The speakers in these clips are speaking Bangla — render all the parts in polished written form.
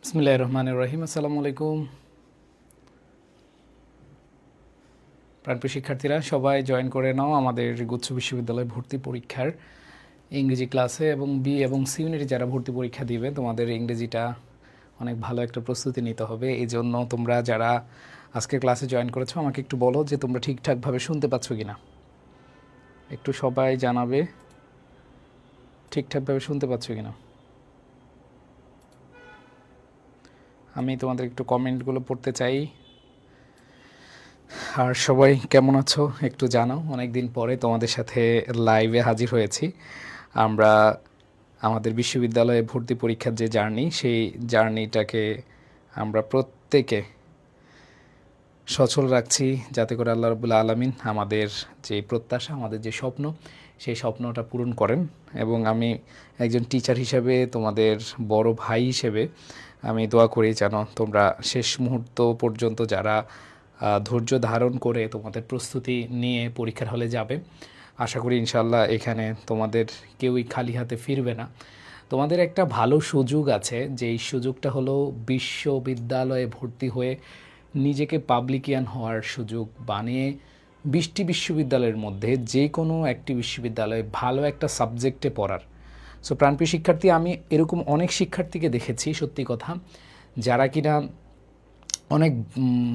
বিসমিল্লাহির রহমানির রহিম। আসসালামু আলাইকুম। প্রাণপ্রিয় শিক্ষার্থীরা, সবাই জয়েন করে নাও আমাদের গুচ্ছ বিশ্ববিদ্যালয় ভর্তি পরীক্ষার ইংরেজি ক্লাসে। এবং বি এবং সি ইউনিটে যারা ভর্তি পরীক্ষা দিবে, তোমাদের ইংরেজিটা অনেক ভালো একটা প্রস্তুতি নিতে হবে। এই জন্য তোমরা যারা আজকের ক্লাসে জয়েন করেছো, আমাকে একটু বলো যে তোমরা ঠিকঠাকভাবে শুনতে পাচ্ছ কি না। একটু সবাই জানাবে ঠিকঠাকভাবে শুনতে পাচ্ছ কি না। আমি তোমাদের একটু কমেন্টগুলো পড়তে চাই। আর সবাই কেমন আছো একটু জানাও। অনেক দিন পরে তোমাদের সাথে লাইভে হাজির হয়েছি। আমরা আমাদের বিশ্ববিদ্যালয়ে ভর্তি পরীক্ষার যে জার্নি, সেই জার্নিটাকে আমরা প্রত্যেকে সচল রাখছি, যাতে করে আল্লাহ রাব্বুল আলামিন আমাদের যে প্রত্যাশা, আমাদের যে স্বপ্ন, সেই স্বপ্নটা পূরণ করেন। এবং আমি একজন টিচার হিসেবে, তোমাদের বড় ভাই হিসেবে আমি দোয়া করি যেন তোমরা শেষ মুহূর্ত পর্যন্ত যারা ধৈর্য ধারণ করে তোমাদের প্রস্তুতি নিয়ে পরীক্ষার হলে যাবে, আশা করি ইনশাল্লাহ এখানে তোমাদের কেউই খালি হাতে ফিরবে না। তোমাদের একটা ভালো সুযোগ আছে, যে এই সুযোগটা হলো বিশ্ববিদ্যালয়ে ভর্তি হয়ে নিজেকে পাবলিকিয়ান হওয়ার সুযোগ বানিয়ে 20টি বিশ্ববিদ্যালয়ের মধ্যে যে কোনো একটি বিশ্ববিদ্যালয়ে ভালো একটা সাবজেক্টে পড়ার। সো প্রাণপ্রিয় শিক্ষার্থী, আমি এরকম অনেক শিক্ষার্থীকে দেখেছি, সত্যি কথা, যারা কিনা অনেক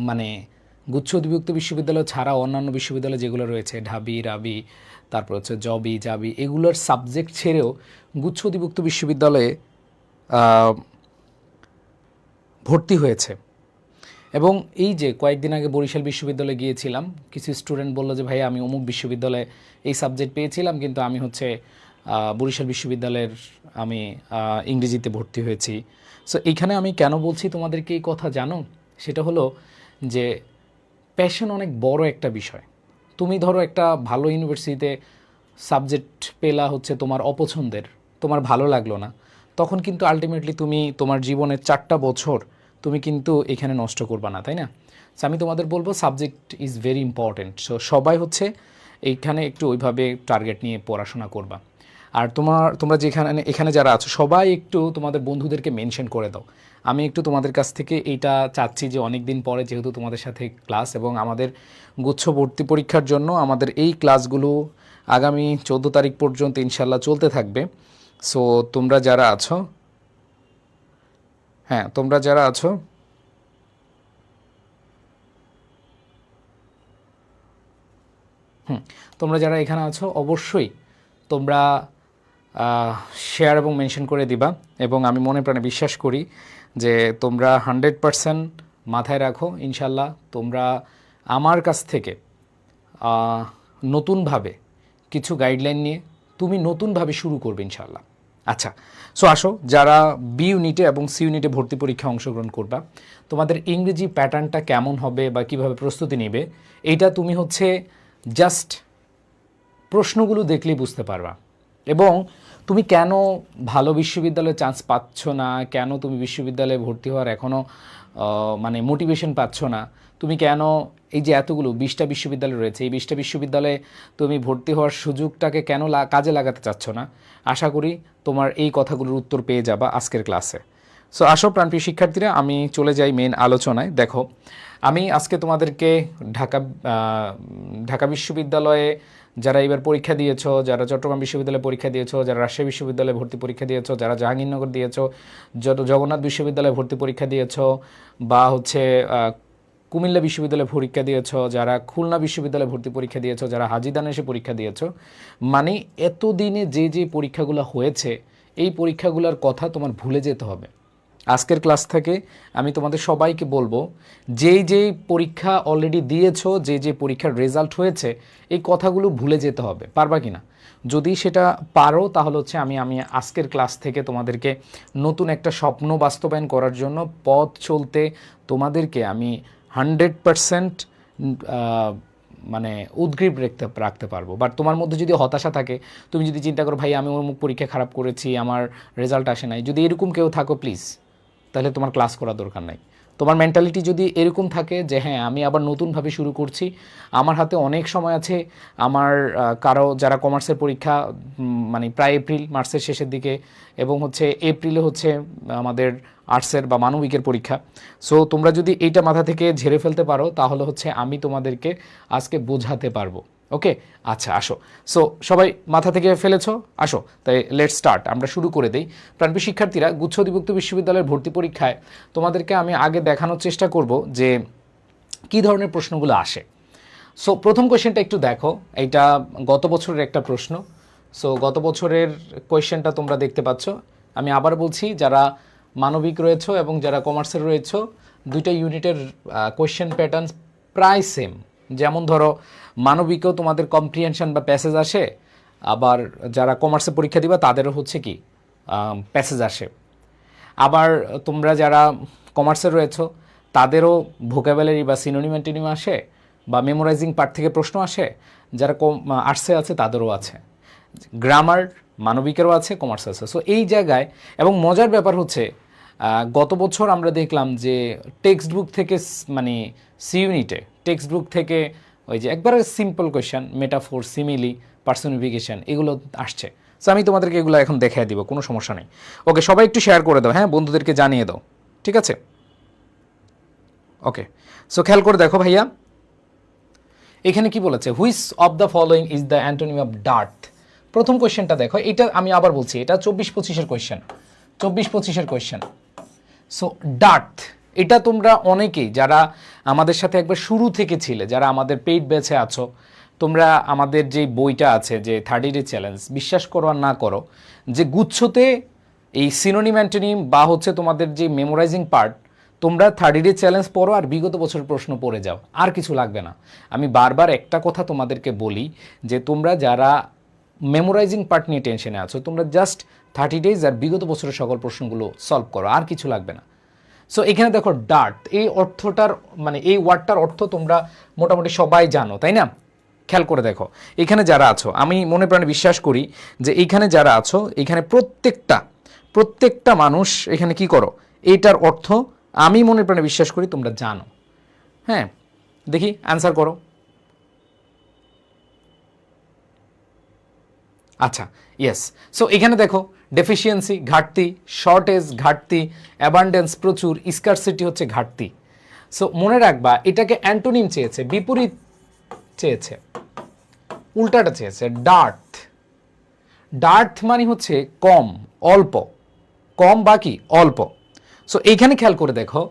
মানে গুচ্ছ অধিভুক্ত বিশ্ববিদ্যালয় ছাড়া অন্যান্য বিশ্ববিদ্যালয় যেগুলো রয়েছে, ঢাবি, রাবি, তারপর হচ্ছে জবি, জাবি, এগুলোর সাবজেক্ট ছেড়েও গুচ্ছ অধিভুক্ত বিশ্ববিদ্যালয়ে ভর্তি হয়েছে। এবং এই যে কয়েকদিন আগে বরিশাল বিশ্ববিদ্যালয়ে গিয়েছিলাম, কিছু স্টুডেন্ট বললো যে ভাই আমি অমুক বিশ্ববিদ্যালয়ে এই সাবজেক্ট পেয়েছিলাম, কিন্তু আমি হচ্ছে বরিশাল বিশ্ববিদ্যালয়ের আমি ইংরেজিতে ভর্তি হয়েছি। সো এইখানে আমি কেন বলছি তোমাদেরকে এই কথা জানো, সেটা হলো যে প্যাশন অনেক বড় একটা বিষয়। তুমি ধরো একটা ভালো ইউনিভার্সিটিতে সাবজেক্ট পেলা হচ্ছে তোমার অপছন্দের, তোমার ভালো লাগলো না, তখন কিন্তু আলটিমেটলি তুমি তোমার জীবনের 4টা বছর তুমি কিন্তু এখানে নষ্ট করবা না, তাই না? সো আমি তোমাদের বলবো subject is very important. So সবাই হচ্ছে এইখানে একটু ওইভাবে টার্গেট নিয়ে পড়াশোনা করবা। আর তোমরা যেখানে এখানে যারা আছো, সবাই একটু তোমাদের বন্ধুদেরকে মেনশন করে দাও। আমি একটু তোমাদের কাছ থেকে এইটা চাচ্ছি যে অনেক দিন পরে যেহেতু তোমাদের সাথে ক্লাস, এবং আমাদের গুচ্ছ ভর্তি পরীক্ষার জন্য আমাদের এই ক্লাসগুলো আগামী 14 তারিখ পর্যন্ত ইনশাল্লাহ চলতে থাকবে। সো তোমরা যারা আছো, হ্যাঁ তোমরা যারা আছো, তোমরা যারা এখানে আছো অবশ্যই তোমরা শেয়ার এবং মেনশন করে দিবা। এবং আমি মনে প্রাণে বিশ্বাস করি যে তোমরা 100% মাথায় রাখো, ইনশাল্লাহ তোমরা আমার কাছ থেকে নতুনভাবে কিছু গাইডলাইন নিয়ে তুমি নতুনভাবে শুরু করবে ইনশাল্লাহ। আচ্ছা, সো আসো, যারা বি ইউনিটে এবং সি ইউনিটে ভর্তি পরীক্ষা অংশগ্রহণ করবা, তোমাদের ইংরেজি প্যাটার্নটা কেমন হবে বা কিভাবে প্রস্তুতি নেবে, এইটা তুমি হচ্ছে জাস্ট প্রশ্নগুলো দেখলেই বুঝতে পারবা। এবং তুমি কেন ভালো বিশ্ববিদ্যালয়ে চান্স পাচ্ছ না, কেন তুমি বিশ্ববিদ্যালয়ে ভর্তি হওয়ার এখনও মানে মোটিভেশন পাচ্ছ না, তুমি কেন এই যে এতগুলো 20টা বিশ্ববিদ্যালয় রয়েছে, এই 20টা বিশ্ববিদ্যালয়ে তুমি ভর্তি হওয়ার সুযোগটাকে কেন কাজে লাগাতে চাচ্ছ না, আশা করি তোমার এই কথাগুলোর উত্তর পেয়ে যাবা আজকের ক্লাসে। সো আসো প্রাণপ্রিয় শিক্ষার্থীরা, আমি চলে যাই মেন আলোচনায়। দেখো, আমি আজকে তোমাদেরকে ঢাকা বিশ্ববিদ্যালয়ে যারা এবার পরীক্ষা দিয়েছো, যারা চট্টগ্রাম বিশ্ববিদ্যালয়ে পরীক্ষা দিয়েছো, যারা রাজশাহী বিশ্ববিদ্যালয়ে ভর্তি পরীক্ষা দিয়েছো, যারা জাহাঙ্গীরনগর দিয়েছো, জগন্নাথ বিশ্ববিদ্যালয়ে ভর্তি পরীক্ষা দিয়েছো, বা হচ্ছে কুমিল্লা বিশ্ববিদ্যালয়ে পরীক্ষা দিয়েছো, যারা খুলনা বিশ্ববিদ্যালয়ে ভর্তি পরীক্ষা দিয়েছো, যারা হাজীদানে এসে পরীক্ষা দিয়েছো, মানে এতদিনে যে যে পরীক্ষাগুলো হয়েছে, এই পরীক্ষাগুলোর কথা তোমার ভুলে যেতে হবে। আজকের ক্লাস থেকে আমি তোমাদের সবাইকে বলবো, যেই যেই পরীক্ষা অলরেডি দিয়েছো, যে যে পরীক্ষার রেজাল্ট হয়েছে, এই কথাগুলো ভুলে যেতে হবে। পারবা কি না? যদি সেটা পারো, তাহলে হচ্ছে আমি আজকের ক্লাস থেকে তোমাদেরকে নতুন একটা স্বপ্ন বাস্তবায়ন করার জন্য পথ চলতে তোমাদেরকে আমি 100% মানে উদ্গ্রীব রাখতে পারবো। বাট তোমার মধ্যে যদি হতাশা থাকে, তুমি যদি চিন্তা করো ভাই আমি অমুক পরীক্ষা খারাপ করেছি, আমার রেজাল্ট আসে নাই, যদি এরকম কেউ থাকো প্লিজ, তাহলে তোমার ক্লাস করার দরকার নাই। তোমার মেন্টালিটি যদি এরকম থাকে যে হ্যাঁ আমি আবার নতুনভাবে শুরু করছি, আমার হাতে অনেক সময় আছে, আমার কারো যারা কমার্সের পরীক্ষা মানে প্রায় এপ্রিল মার্চের শেষের দিকে, এবং হচ্ছে এপ্রিলে হচ্ছে আমাদের আর্টসের বা মানবিকের পরীক্ষা। সো তোমরা যদি এইটা মাথা থেকে ঝেড়ে ফেলতে পারো তাহলে হচ্ছে আমি তোমাদেরকে আজকে বোঝাতে পারবো। ওকে, আচ্ছা আসো। সো সবাই মাথা থেকে ফেলেছো, আসো তাই লেটস স্টার্ট, আমরা শুরু করে দিই। প্রাণপ্রিয় শিক্ষার্থীরা, গুচ্ছ অধিভুক্ত বিশ্ববিদ্যালয়ের ভর্তি পরীক্ষায় তোমাদেরকে আমি আগে দেখানোর চেষ্টা করব যে কী ধরনের প্রশ্নগুলো আসে। সো প্রথম কোয়েশ্চেনটা একটু দেখো, এইটা গত বছরের একটা প্রশ্ন। সো গত বছরের কোয়েশ্চেনটা তোমরা দেখতে পাচ্ছ। আমি আবার বলছি, যারা মানবিক রয়েছে এবং যারা কমার্সের রয়েছে দুইটা ইউনিটের কোয়েশ্চেন প্যাটার্ন প্রায় সেম। যেমন ধরো মানবিকেও তোমাদের কম্প্রিহেনশন বা প্যাসেজ আসে, আবার যারা কমার্সে পরীক্ষা দিবা তাদেরও হচ্ছে কি প্যাসেজ আসে। আবার তোমরা যারা কমার্সের রয়েছে তাদেরও ভোকাবুলারি বা সিনোনিম অ্যান্টোনিম আসে, বা মেমোরাইজিং পার্ট থেকে প্রশ্ন আসে। যারা আর্টসে আছে তাদেরও আছে, গ্রামার মানবিকেরও আছে, কমার্স আছে। সো এই জায়গায়, এবং মজার ব্যাপার হচ্ছে গত বছর আমরা দেখলাম যে টেক্সট বুক থেকে মানে সি ইউনিটে টেক্সট বুক থেকে ওই যে একবারে simple question, metaphor, simile, personification, এগুলো আসছে। সো আমি তোমাদেরকে এগুলো এখন দেখাই দিব, কোনো সমস্যা নেই। ওকে, সবাই একটু শেয়ার করে দাও, হ্যাঁ বন্ধুদেরকে জানিয়ে দাও, ঠিক আছে? ওকে, সো খেয়াল করে দেখো ভাইয়া, এখানে কি বলেছে, which of the following is the antonym of dart. প্রথম কোয়েশ্চেনটা দেখো, এটা আমি আবার বলছি, এটা 24-25-এর কোয়েশ্চেন, 24-25-এর কোয়েশ্চেন। সো ডার্ট, এটা তোমরা অনেকেই যারা আমাদের সাথে একবার শুরু থেকে ছিলে, যারা আমাদের পেইড ব্যাচে আছো, তোমরা আমাদের যে বইটা আছে যে 30 ডে চ্যালেঞ্জ, বিশ্বাস করো আর না করো, যে গুচ্ছতে এই সিনোনিম অ্যান্টোনিম বা হচ্ছে তোমাদের যে মেমোরাইজিং পার্ট, তোমরা 30 ডে চ্যালেঞ্জ পড়ো আর বিগত বছরের প্রশ্ন পড়ে যাও, আর কিছু লাগবে না। আমি বারবার একটা কথা তোমাদেরকে বলি, যে তোমরা যারা মেমোরাইজিং পার্ট নিয়ে টেনশনে আছো, তোমরা জাস্ট 30 ডেজ আর বিগত বছরের সকল প্রশ্নগুলো সলভ করো, আর কিছু লাগবে না। সো এখানে দেখো ডার্ট, এই অর্থটার মানে এই ওয়ার্ডটার অর্থ তোমরা মোটামুটি সবাই জানো, তাই না? খেয়াল করে দেখো, এখানে যারা আছো, আমি মনে প্রাণে বিশ্বাস করি যে এইখানে যারা আছো, এখানে প্রত্যেকটা মানুষ এখানে কি করো, এইটার অর্থ আমি মনে প্রাণে বিশ্বাস করি তোমরা জানো। হ্যাঁ, দেখি অ্যান্সার করো। আচ্ছা, ইয়েস। সো এখানে দেখো, ডেফিসিয়েন্সি ঘাটতি, শর্টেজ ঘাটতি, অ্যাবান্ডেন্স প্রচুর, স্কারসিটি হচ্ছে ঘাটতি। সো মনে রাখবা, এটাকে অ্যান্টোনিম চেয়েছে, বিপরীত চেয়েছে, উল্টাটা চেয়েছে, ডার্ট। ডার্ট মানে হচ্ছে কম, অল্প, কম বা কি অল্প। সো এইখানে খেয়াল করে দেখো,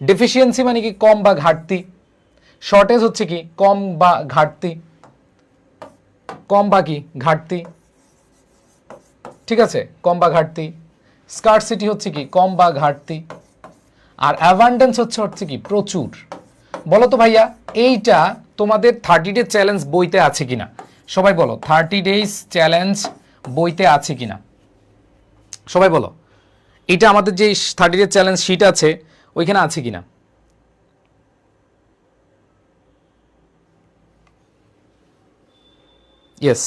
ডেফিসিয়েন্সি মানে কি কম বা ঘাটতি, শর্টেজ হচ্ছে কি কম বা ঘাটতি, কম বা কি ঘাটতি, ঠিক আছে, কম বা ঘাটতি। স্কারসিটি হচ্ছে কি কম বা ঘাটতি, আর অ্যাবান্ডেন্স হচ্ছে কি প্রচুর। বলো তো ভাইয়া, এইটা তোমাদের 30 ডে চ্যালেঞ্জ বইতে আছে কিনা? সবাই বলো, 30 ডেজ চ্যালেঞ্জ বইতে আছে কিনা? সবাই বলো, এটা আমাদের যে 30 ডে চ্যালেঞ্জ শিট আছে ওইখানে আছে কিনা? ইয়েস,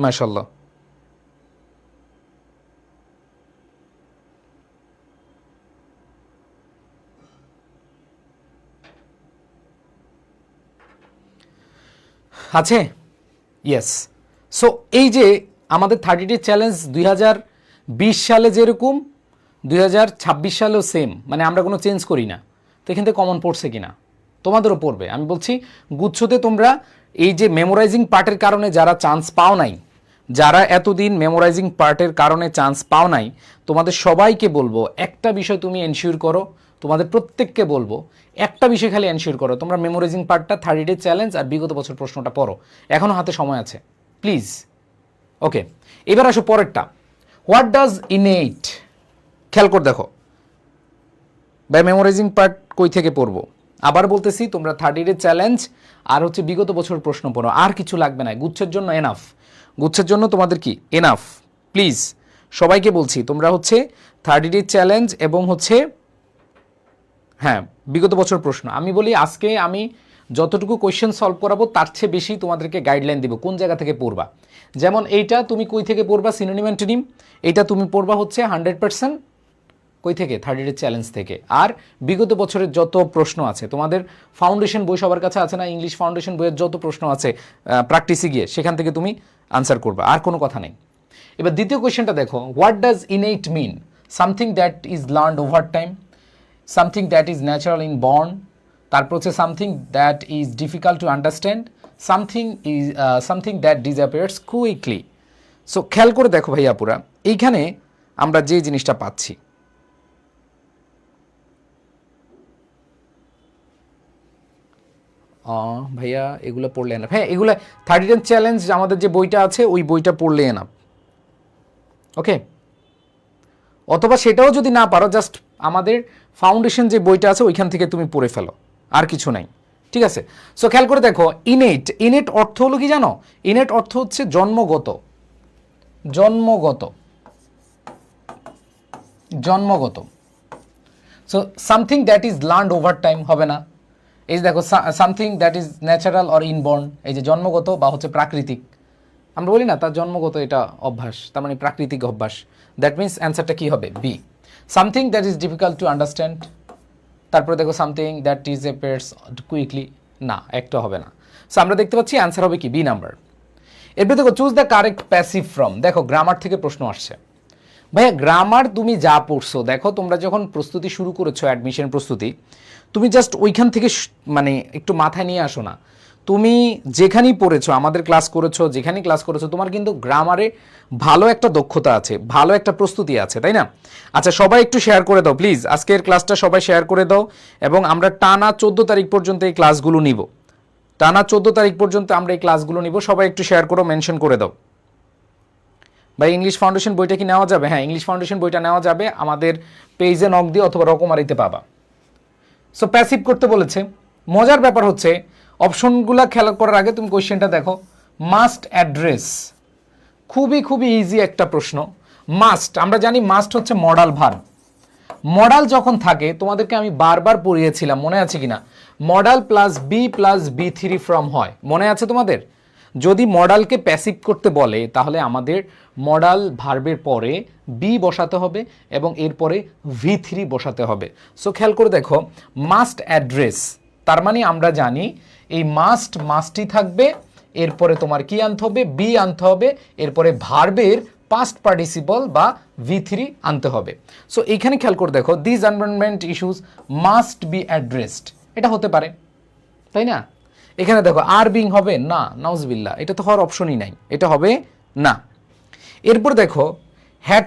মাশাআল্লাহ। আছে, ইয়েস। সো এই যে আমাদের 30 ডে চ্যালেঞ্জ 2020 সালে যেরকম 2026 সালেও সেম, মানে আমরা কোনো চেঞ্জ করি না। তো এখান থেকে কমন পড়ছে কিনা? তোমাদেরও পড়বে। আমি বলছি, গুচ্ছতে তোমরা এই যে মেমোরাইজিং পার্টের কারণে যারা চান্স পাও নাই, যারা এতদিন মেমোরাইজিং পার্টের কারণে চান্স পাও নাই, তোমাদের সবাইকে বলবো একটা বিষয় তুমি এনশিওর করো, তোমাদের প্রত্যেককে বলবো একটা বিষয় খালি এনশিওর করো, তোমরা মেমোরাইজিং পার্টটা 30 ডে চ্যালেঞ্জ আর বিগত বছর প্রশ্নটা পড়ো, এখনও হাতে সময় আছে, প্লিজ। ওকে, এবার আসো পরেরটা, হোয়াট ডাজ ইনেট। খেয়াল করে দেখো, বাই মেমোরাইজিং পার্ট কই থেকে পড়বো? আবার বলতেছি, তোমরা 30 ডে চ্যালেঞ্জ আর হচ্ছে বিগত বছর প্রশ্ন পড়ো, আর কিছু লাগবে না, গুচ্ছের জন্য এনাফ, গুচ্ছের জন্য তোমাদের কি এনাফ। প্লিজ সবাইকে বলছি, তোমরা হচ্ছে 30 ডে চ্যালেঞ্জ এবং হচ্ছে হ্যাঁ বিগত বছর প্রশ্ন। আমি বলি, আজকে আমি যতটুকু কোয়েশ্চেন সলভ করাবো তার চেয়ে বেশি তোমাদেরকে গাইডলাইন দিব কোন জায়গা থেকে পড়বা। যেমন এইটা তুমি কই থেকে পড়বা, সিনোনিম অ্যান্টোনিম, এইটা তুমি পড়বা হচ্ছে 100% কই থেকে 30 ডে চ্যালেঞ্জ থেকে। আর বিগত বছরের যত প্রশ্ন আছে তোমাদের ফাউন্ডেশন বই সবার কাছে আছে না, ইংলিশ ফাউন্ডেশন বইয়ের যত প্রশ্ন আছে প্র্যাকটিসে গিয়ে সেখান থেকে তুমি আনসার করবে, আর কোনো কথা নেই। এবার দ্বিতীয় কোয়েশ্চেনটা দেখো, what does innate mean? Something that is learned over time, something that is natural inborn, তারপর হচ্ছে something that is difficult to understand, something that disappears quickly. So খেয়াল করে দেখো ভাইয়াপুরা, এইখানে আমরা যে জিনিসটা পাচ্ছি, ভাইয়া এগুলো পড়লে না, হ্যাঁ এগুলো 30 ডে চ্যালেঞ্জ আমাদের যে বইটা আছে ওই বইটা পড়লে না, ওকে। অথবা সেটাও যদি না পারো, জাস্ট আমাদের ফাউন্ডেশন যে বইটা আছে ওইখান থেকে তুমি পড়ে ফেলো, আর কিছু নাই, ঠিক আছে। সো খেয়াল করে দেখো, ইনেট অর্থ হলো কি জানো? ইনেট অর্থ হচ্ছে জন্মগত, জন্মগত, জন্মগত। So something that is learned over time হবে না। এই যে দেখো, something that is natural or inborn, এই যে জন্মগত বা হচ্ছে প্রাকৃতিক, আমরা বলি না তার জন্মগত, এটা অভ্যাস, তার মানে প্রাকৃতিক অভ্যাস। দ্যাট মিনস অ্যান্সারটা কী হবে? B. Something that is difficult to understand, তারপরে দেখো something that is appears quickly, না একটা হবে না। সো আমরা দেখতে পাচ্ছি অ্যান্সার হবে কি? B number. এরপরে দেখো, choose the correct passive form. দেখো গ্রামার থেকে প্রশ্ন আসছে। ভাইয়া গ্রামার তুমি যা পড়ছো, দেখো তোমরা যখন প্রস্তুতি শুরু করেছো, অ্যাডমিশন প্রস্তুতি, তুমি জাস্ট ওইখান থেকে মানে একটু মাথায় নিয়ে আসো না। তুমি যেখানেই পড়েছো, আমাদের ক্লাস করেছো, যেখানেই ক্লাস করেছো, তোমার কিন্তু গ্রামারে ভালো একটা দক্ষতা আছে, ভালো একটা প্রস্তুতি আছে, তাই না? আচ্ছা সবাই একটু শেয়ার করে দাও প্লিজ, আজকের ক্লাসটা সবাই শেয়ার করে দাও, এবং আমরা টানা 14 তারিখ পর্যন্ত এই ক্লাসগুলো নিব, টানা 14 তারিখ পর্যন্ত আমরা এই ক্লাসগুলো নিব। সবাই একটু শেয়ার করো, মেনশন করে দাও। ভাই ইংলিশ ফাউন্ডেশন বইটা কি নেওয়া যাবে? হ্যাঁ ইংলিশ ফাউন্ডেশন বইটা নেওয়া যাবে, আমাদের পেজে নক দিয়ে অথবা রকমারিতে পাবা। সো প্যাসিভ করতে বলেছে। মজার ব্যাপার হচ্ছে অপশনগুলো খেয়াল করার আগে তুমি কোয়েশ্চেনটা দেখো, মাস্ট অ্যাড্রেস, খুবই খুবই ইজি একটা প্রশ্ন। মাস্ট, আমরা জানি মাস্ট হচ্ছে মডাল ভার্ব। মডাল যখন থাকে, তোমাদেরকে আমি বারবার পড়িয়েছিলাম, মনে আছে কিনা? Modal plus V three form হয়, মনে আছে তোমাদের? যদি মডালকে প্যাসিভ করতে বলে তাহলে আমাদের মডাল ভার্বের পরে বি বসাতে হবে এবং এরপরে V3 বসাতে হবে। সো খেয়াল করে দেখো, মাস্ট অ্যাড্রেস, তার মানে আমরা জানি এই মাস্টই থাকবে, এরপরে তোমার কি আনতে হবে? বি আনতে হবে, এরপরে ভার্বের পাস্ট পার্টিসিপল বা V3 আনতে হবে। সো এইখানে খেয়াল করে দেখো, this environment issues must be addressed, এটা হতে পারে, তাই না? এখানে দেখো আর বিং হবে না, নাউজবিল্লাহ, এটা তো হওয়ার অপশনই নাই, এটা হবে না। এরপর দেখো হ্যাড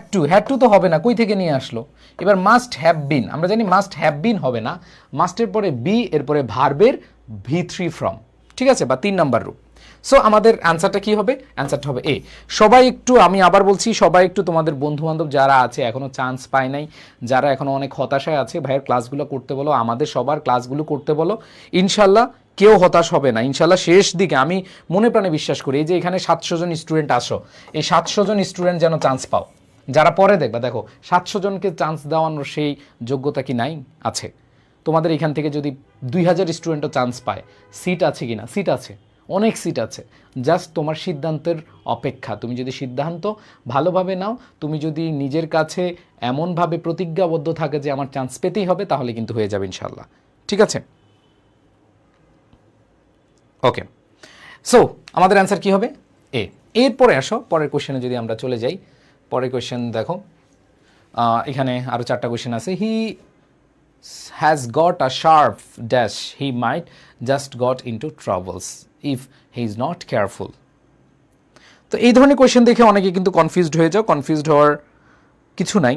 টু তো হবে না, কই থেকে নিয়ে আসলো? এবার মাস্ট হ্যাভ বিন, আমরা জানি মাস্ট হ্যাভ বিন হবে না, মাস্টের পরে বি, এরপরে ভার্বের V3 ফ্রম, ঠিক আছে, বা 3 নাম্বার রূপ। সো আমাদের অ্যান্সারটা কি হবে? অ্যান্সারটা হবে এ। সবাই একটু, আমি আবার বলছি, সবাই একটু তোমাদের বন্ধুবান্ধব যারা আছে এখনও চান্স পায় নাই, যারা এখনও অনেক হতাশায় আছে, ভাইয়ের ক্লাসগুলো করতে বলো, আমাদের সবার ক্লাসগুলো করতে বলো। ইনশাল্লাহ কেউ হতাশ হবে না, ইনশাল্লাহ শেষ দিকে আমি মনে প্রাণে বিশ্বাস করি। এই যে এখানে 700 জন স্টুডেন্ট আসো, এই 700 জন স্টুডেন্ট যেন চান্স পাও। যারা পরে দেখবা, দেখো 700 জনকে চান্স দেওয়ানোর সেই যোগ্যতা কি নাই? আছে। তোমাদের এখান থেকে যদি 2000 স্টুডেন্টও চান্স পায়, সিট আছে কি না? সিট আছে, অনেক সিট আছে, জাস্ট তোমার সিদ্ধান্তের অপেক্ষা। তুমি যদি সিদ্ধান্ত ভালোভাবে নাও, তুমি যদি নিজের কাছে এমনভাবে প্রতিজ্ঞাবদ্ধ থাকে যে আমার চান্স পেতেই হবে, তাহলে কিন্তু হয়ে যাবে ইনশাল্লাহ, ঠিক আছে? ওকে, সো আমাদের অ্যান্সার কি হবে? এ। এরপরে আসো পরের কোশ্চেনে যদি আমরা চলে যাই। পরের কোশ্চেন দেখো, এখানে আরও 4টা কোশ্চেন আছে। He has got a sharp dash, he might just got into troubles if he is not careful. তো এই ধরনের কোয়েশ্চেন দেখে অনেকে কিন্তু কনফিউজড হয়ে যাও, কনফিউজড হওয়ার কিছু নাই।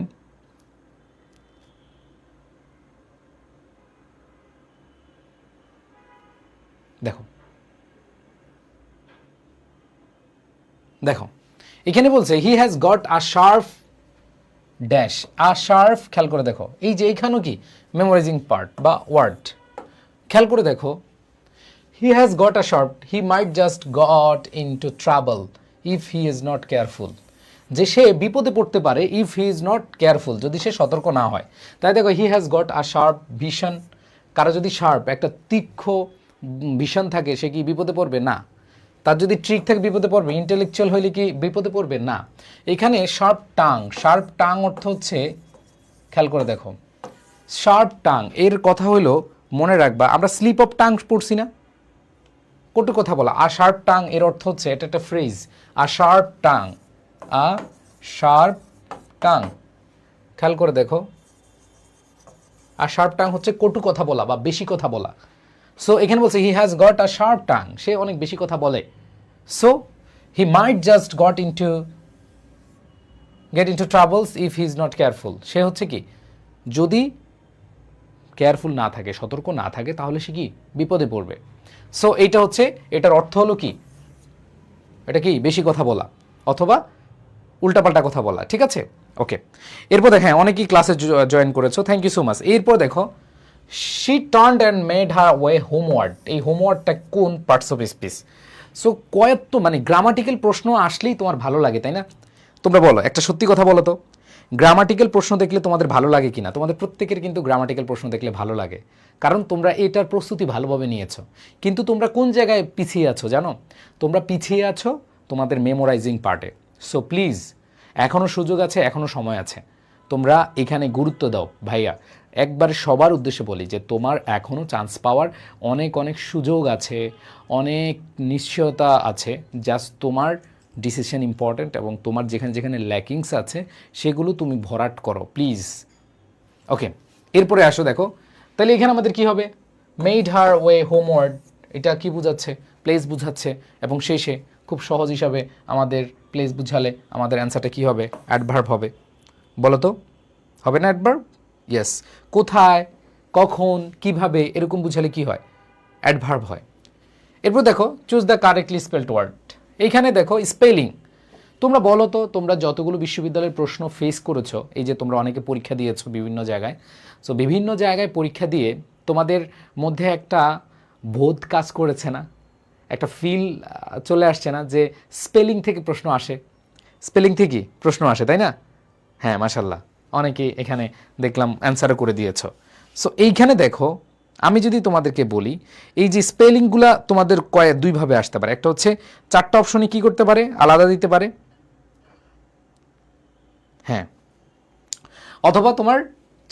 দেখো দেখো এখানে বলছে he has got a sharp dash, a sharp, খেয়াল করে দেখো এই যে এইখানেও কি মেমোরাইজিং পার্ট বা ওয়ার্ড, খেয়াল করে দেখো, he has got a sharp, he might just got into trouble if he is not careful, যে সে বিপদে পড়তে পারে if he is not careful, যদি সে সতর্ক না হয়। তাই দেখো he has got a sharp vision, কারো যদি শার্প একটা তীক্ষ্ণ ভিশন থাকে সে কি বিপদে পড়বে? না। তার যদি ট্রিক থাকে বিপদে পড়বে? ইন্টেলেকচুয়াল হইলে কি বিপদে পড়বে? না। এখানে শার্প টাং, শার্প টাং অর্থ হচ্ছে খেয়াল করে দেখো, শার্প টাং এর কথা হলো, মনে রাখবা আমরা স্লিপ অফ টাং পড়ছি না, কটু কথা বলা। আর শার্প টাং এর অর্থ হচ্ছে, এটা একটা ফ্রেজ, আর শার্প টাং, আ শার্প টাং, খেয়াল করে দেখো। আর শার্প টাং হচ্ছে কটু কথা বলা বা বেশি কথা বলা। সো এখানে বলছে he has got a sharp tongue, সে অনেক বেশি কথা বলে। So he might just get into troubles if he is not careful. সে হচ্ছে কি, যদি কেয়ারফুল না থাকে, সতর্ক না থাকে, তাহলে সে কি বিপদে পড়বে। সো এইটা হচ্ছে, এটার অর্থ হলো কি, এটা কি বেশি কথা বলা অথবা উল্টাপাল্টা কথা বলা, ঠিক আছে? ওকে, এরপর দেখো, হ্যাঁ অনেকেই ক্লাসে জয়েন করেছো, থ্যাংক ইউ সো মাচ। এরপর দেখো, she turned and made her way হোমওয়ার্ড। এই হোমওয়ার্ডটা কোন পার্টস অফ স্পিচ? সো কয়েক মানে গ্রামাটিক্যাল প্রশ্ন আসলেই তোমার ভালো লাগে, তাই না? তোমরা বলো, একটা সত্যি কথা বলো তো, গ্রামাটিক্যাল প্রশ্ন দেখলে তোমাদের ভালো লাগে কিনা? তোমাদের প্রত্যেকের কিন্তু গ্রামাটিক্যাল প্রশ্ন দেখলে ভালো লাগে, কারণ তোমরা এটার প্রস্তুতি ভালোভাবে নিয়েছো। কিন্তু তোমরা কোন জায়গায় পিছিয়ে আছো জানো? তোমরা পিছিয়ে আছো তোমাদের মেমোরাইজিং পার্টে। সো প্লিজ, এখনও সুযোগ আছে, এখনও সময় আছে, তোমরা এখানে গুরুত্ব দাও ভাইয়া। একবার সবার উদ্দেশ্যে বলি যে তোমার এখনও চান্স পাওয়ার অনেক অনেক সুযোগ আছে, অনেক নিশ্চয়তা আছে। জাস্ট তোমার ডিসিশন ইম্পর্ট্যান্ট, এবং তোমার যেখানে যেখানে ল্যাকিংস আছে সেগুলো তুমি ভরাট করো প্লিজ। ওকে, এরপরে আসো দেখো, তাহলে এখানে আমাদের কি হবে? মেড হার ওয়ে হোমওয়ার্ড, এটা কি বোঝাচ্ছে? প্লেস বোঝাচ্ছে। এবং শেষে খুব সহজ হিসাবে আমাদের প্লেস বুঝালে আমাদের অ্যান্সারটা কী হবে? অ্যাডভার্ব হবে। বলো তো, হবে না অ্যাডভার্ব? ইয়েস। কোথায়, কখন, কিভাবে, এরকম বুঝালে কি হয়? অ্যাডভার্ব হয়। এরপর দেখো, choose the correctly spelled word. এইখানে দেখো স্পেলিং। তোমরা বলো তো, তোমরা যতগুলো বিশ্ববিদ্যালয়ের প্রশ্ন ফেস করেছো, এই যে তোমরা অনেকে পরীক্ষা দিয়েছো বিভিন্ন জায়গায়, সো বিভিন্ন জায়গায় পরীক্ষা দিয়ে তোমাদের মধ্যে একটা বোধ কাজ করেছে না? একটা ফিল চলে আসছে না যে স্পেলিং থেকে প্রশ্ন আসে? স্পেলিং থেকেই প্রশ্ন আসে, তাই না? হ্যাঁ, মাশাল্লাহ, অনেকেই এখানে দেখলাম অ্যান্সারও করে দিয়েছো। সো এইখানে দেখো, আমি যদি তোমাদেরকে বলি, এই যে স্পেলিংগুলা তোমাদের দুইভাবে আসতে পারে। একটা হচ্ছে চারটা অপশনে কি করতে পারে, আলাদা দিতে পারে, হ্যাঁ, অথবা তোমার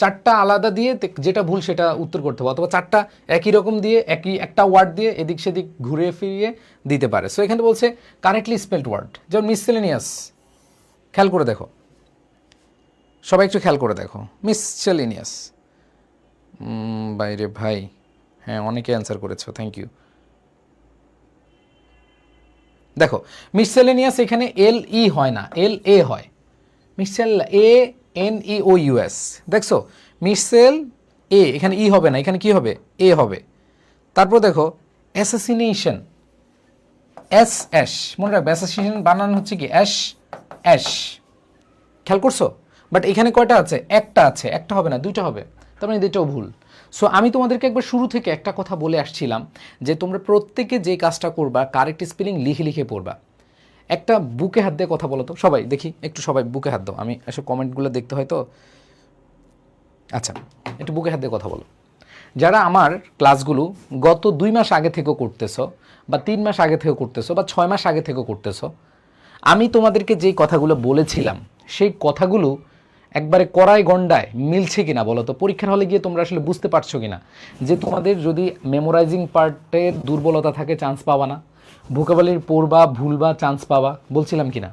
চারটা আলাদা দিয়ে যেটা ভুল সেটা উত্তর করতে হবে, অথবা চারটা একই রকম দিয়ে একটা ওয়ার্ড দিয়ে এদিক সেদিক ঘুরে ফিরিয়ে দিতে পারে। সো এখানে বলছে কারেক্টলি স্পেলড ওয়ার্ড, যেমন মিসসেলেনিয়াস। খেয়াল করে দেখো, সবাই একটু খেয়াল করে দেখো, মিসসেলেনিয়াস। বাইরে ভাই, হ্যাঁ অনেকে অ্যান্সার করেছো, থ্যাংক ইউ। দেখো, মিসসেলেনিয়াস এখানে LE হয় না, LA হয়। মিসেল ANEOUS, দেখছো? মিসেল এ, এখানে ই হবে না, এখানে কি হবে? এ হবে। তারপর দেখো অ্যাসাসিনেশন, মনে রাখবে, অ্যাসাসিনেশন বানানো হচ্ছে কি অ্যাশ। খেয়াল করছো? বাট এখানে কয়টা আছে? একটা আছে, একটা হবে না, দুইটা হবে, তার মানে দুইটাও ভুল। সো আমি তোমাদেরকে একবার শুরু থেকে একটা কথা বলে আসছিলাম যে তোমরা প্রত্যেকে যে কাজটা করবা, কারেক্ট স্পেলিং লিখে লিখে পড়বা। একটা বুকে হাত দিয়ে কথা বলো তো সবাই, দেখি একটু সবাই বুকে হাত দাও, আমি এসব কমেন্টগুলো দেখতে হয় তো। আচ্ছা, একটু বুকে হাত দিয়ে কথা বলো। যারা আমার ক্লাসগুলো গত 2 মাস আগে থেকেও করতেছো, বা 3 মাস আগে থেকেও করতেছো, বা 6 মাস আগে থেকেও করতেছো, আমি তোমাদেরকে যেই কথাগুলো বলেছিলাম সেই কথাগুলো একবারে কড়ায় গন্ডায় মিলছে কিনা বলো তো? পরীক্ষার হলে গিয়ে তোমরা আসলে বুঝতে পারছো কিনা যে তোমাদের যদি মেমোরাইজিং পার্টের দুর্বলতা থাকে, চান্স পাবা না। ভোকাবুলারি পড়বা, ভুলবা, চান্স পাবা, বলছিলাম কিনা?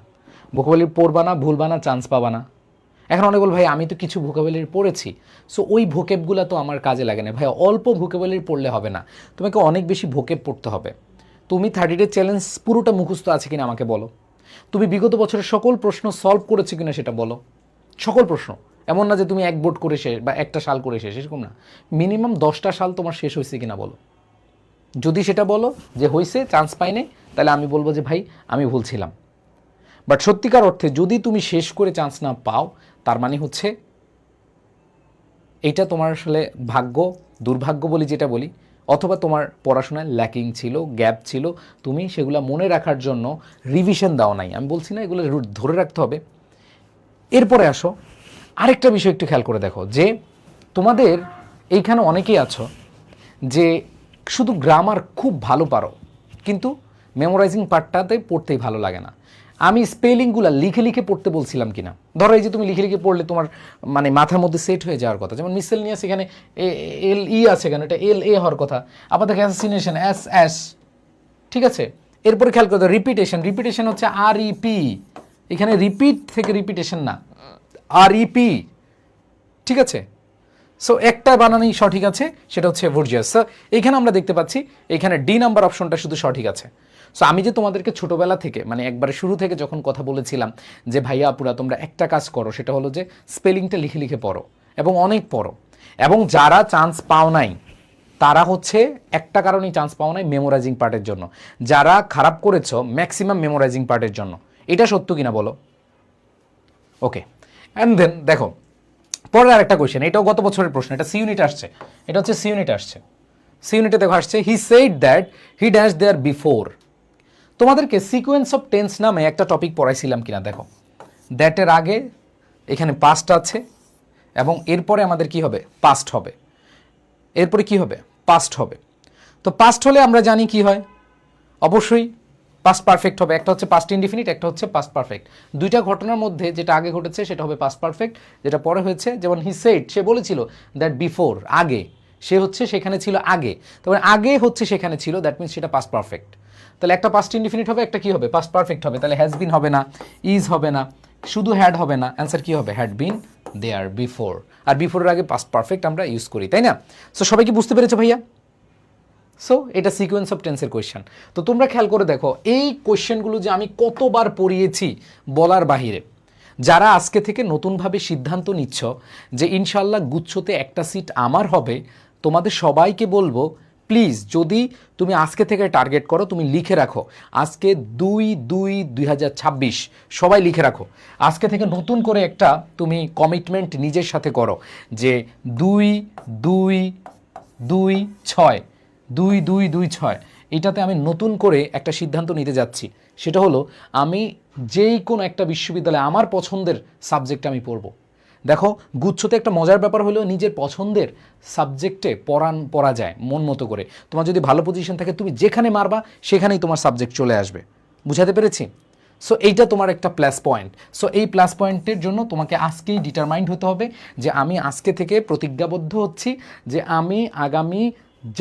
ভোকাবুলারি পড়বা না, ভুলবা না, চান্স পাবা না। এখন অনেক বল, ভাই আমি তো কিছু ভোকাবুলারি পড়েছি, সো ওই ভোকেবগুলো তো আমার কাজে লাগে না। ভাই অল্প ভোকাবুলারি পড়লে হবে না, তোমাকে অনেক বেশি ভোকেব পড়তে হবে। তুমি 30 ডে চ্যালেঞ্জ পুরোটা মুখস্থ আছে কিনা আমাকে বলো। তুমি বিগত বছরের সকল প্রশ্ন সলভ করেছো কিনা সেটা বলো। সকল প্রশ্ন, এমন না যে তুমি এক বোর্ড করে শেষ বা একটা সাল করে শেষ, এরকম না। মিনিমাম 10টা সাল তোমার শেষ হয়েছে কিনা বলো। যদি সেটা বলো যে হয়েছে, চান্স পাইনি, তাহলে আমি বলবো যে ভাই আমি ভুলছিলাম। বাট সত্যিকার অর্থে যদি তুমি শেষ করে চান্স না পাও, তার মানে হচ্ছে এটা তোমার আসলে ভাগ্য, দুর্ভাগ্য বলি যেটা বলি, অথবা তোমার পড়াশোনায় ল্যাকিং ছিল, গ্যাপ ছিল, তুমি সেগুলো মনে রাখার জন্য রিভিশন দাও নাই। আমি বলছি না এগুলো ধরে রাখতে হবে। এরপরে আসো, আরেকটা বিষয় একটু খেয়াল করে দেখো, যে তোমাদের এইখানে অনেকেই আছো যে শুধু গ্রামার খুব ভালো পারো, কিন্তু মেমোরাইজিং পার্টটাতে পড়তেই ভালো লাগে না। আমি স্পেলিংগুলো লিখে লিখে পড়তে বলছিলাম কিনা? ধরো এই যে তুমি লিখে লিখে পড়লে তোমার মানে মাথার মধ্যে সেট হয়ে যাওয়ার কথা, যেমন মিসেলনিয়াস এখানে এল ই আছে, এখানে এটা এল এ হওয়ার কথা, আবার দেখো অ্যাসাসিনেশন এস এস, ঠিক আছে। এরপরে খেয়াল করতে রিপিটেশন, রিপিটেশন হচ্ছে আর ইপি, এখানে রিপিট থেকে রিপিটেশন না, আর ইপি, ঠিক আছে। সো একটা বানানোই সঠিক আছে, সেটা হচ্ছে ভর্জিয়াস। সো এখানে আমরা দেখতে পাচ্ছি এখানে ডি নাম্বার অপশনটা শুধু সঠিক আছে। সো আমি যে তোমাদেরকে ছোটোবেলা থেকে মানে একবারে শুরু থেকে যখন কথা বলেছিলাম যে ভাইয়া আপুরা তোমরা একটা কাজ করো, সেটা হলো যে স্পেলিংটা লিখে লিখে পড়ো এবং অনেক পড়ো, এবং যারা চান্স পাও নাই তারা হচ্ছে একটা কারণেই চান্স পাও নাই, মেমোরাইজিং পার্টের জন্য। যারা খারাপ করেছো ম্যাক্সিমাম মেমোরাইজিং পার্টের জন্য। এটা সত্য কিনা বলো? ওকে, অ্যান্ড দেন দেখো পরের আরেকটা কোয়েশ্চেন, এটাও গত বছরের প্রশ্ন, এটা সি ইউনিট আসছে, এটা হচ্ছে সি ইউনিট আসছে। সি ইউনিটে দেখো আসছে he said that he dash there before. তোমাদেরকে সিকোয়েন্স অফ টেন্স নামে একটা টপিক পড়াইছিলাম কিনা দেখো। দ্যাটের আগে এখানে পাস্ট আছে এবং এরপরে আমাদের কি হবে? পাস্ট হবে। এরপরে কি হবে? পাস্ট হবে। তো পাস্ট হলে আমরা জানি কি হয়, অবশ্যই পাস্ট পারফেক্ট হবে। একটা হচ্ছে পাস্ট ইনডিফিনিট, একটা হচ্ছে পাস্ট পারফেক্ট। দুইটা ঘটনার মধ্যে যেটা আগে ঘটেছে সেটা হবে পাস্ট পারফেক্ট, যেটা পরে হয়েছে, যেমন হি সেড সে বলেছিল, দ্যাট বিফোর আগে, সে হচ্ছে সেখানে ছিল আগে, তবে আগে হচ্ছে সেখানে ছিল, দ্যাট মিনস সেটা পাস্ট পারফেক্ট। তাহলে একটা পাস্ট ইনডিফিনিট হবে, একটা কি হবে? পাস্ট পারফেক্ট হবে। তাহলে হ্যাজ বিন হবে না, ইজ হবে না, শুধু হ্যাড হবে না, অ্যান্সার কি হবে? Had been there before. আর বিফোরের আগে পাস্ট পারফেক্ট আমরা ইউজ করি, তাই না? সো সবাই কি বুঝতে পেরেছো ভাইয়া? সো এটা সিকোয়েন্স অফ টেন্সের কোয়েশ্চেন। তো তোমরা খেয়াল করে দেখো এই কোয়েশ্চেনগুলো যে আমি কতবার পড়িয়েছি বলার বাহিরে। যারা আজকে থেকে নতুনভাবে সিদ্ধান্ত নিচ্ছ যে ইনশাল্লাহ গুচ্ছতে একটা সিট আমার হবে, তোমাদের সবাইকে বলবো প্লিজ যদি তুমি আজকে থেকে টার্গেট করো, তুমি লিখে রাখো আজকে 2/2/2026, সবাই লিখে রাখো। আজকে থেকে নতুন করে একটা তুমি কমিটমেন্ট নিজের সাথে করো যে 2/2/26, 2/2/26, এটাতে আমি নতুন করে একটা সিদ্ধান্ত নিতে যাচ্ছি। সেটা হলো আমি যেই কোনো একটা বিশ্ববিদ্যালয়ে আমার পছন্দের সাবজেক্টে আমি পড়ব। দেখো গুচ্ছতে একটা মজার ব্যাপার হলো নিজের পছন্দের সাবজেক্টে পড়া যায় মন মতো করে। তোমার যদি ভালো পজিশন থাকে তুমি যেখানে মারবা সেখানেই তোমার সাবজেক্ট চলে আসবে। বুঝাতে পেরেছি? সো এইটা তোমার একটা প্লাস পয়েন্ট। সো এই প্লাস পয়েন্টের জন্য তোমাকে আজকেই ডিটারমাইন্ড হতে হবে যে আমি আজকে থেকে প্রতিজ্ঞাবদ্ধ হচ্ছি যে আমি আগামী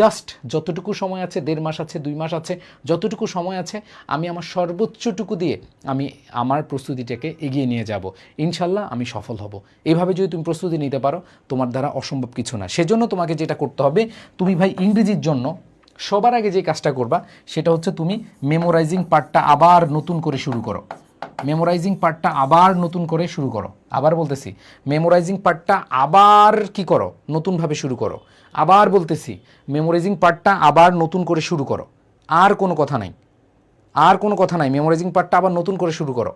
জাস্ট যতটুকু সময় আছে, 1.5 মাস আছে, 2 মাস আছে, যতটুকু সময় আছে আমি আমার সর্বোচ্চটুকু দিয়ে আমি আমার প্রস্তুতিটাকে এগিয়ে নিয়ে যাব। ইনশাল্লাহ আমি সফল হব। এইভাবে যদি তুমি প্রস্তুতি নিতে পারো তোমার দ্বারা অসম্ভব কিছু না। সেজন্য তোমাকে যেটা করতে হবে, তুমি ভাই ইংরেজির জন্য সবার আগে যে কাজটা করবা সেটা হচ্ছে তুমি মেমোরাইজিং পার্টটা আবার নতুন করে শুরু করো। মেমোরাইজিং পার্টটা আবার নতুন করে শুরু করো। আবার বলতেছি মেমোরাইজিং পার্টটা আবার কি করো? নতুনভাবে শুরু করো। আবার বলতেছি মেমোরাইজিং পার্টটা আবার নতুন করে শুরু করো। আর কোনো কথা নাই, আর কোনো কথা নাই, মেমোরাইজিং পার্টটা আবার নতুন করে শুরু করো।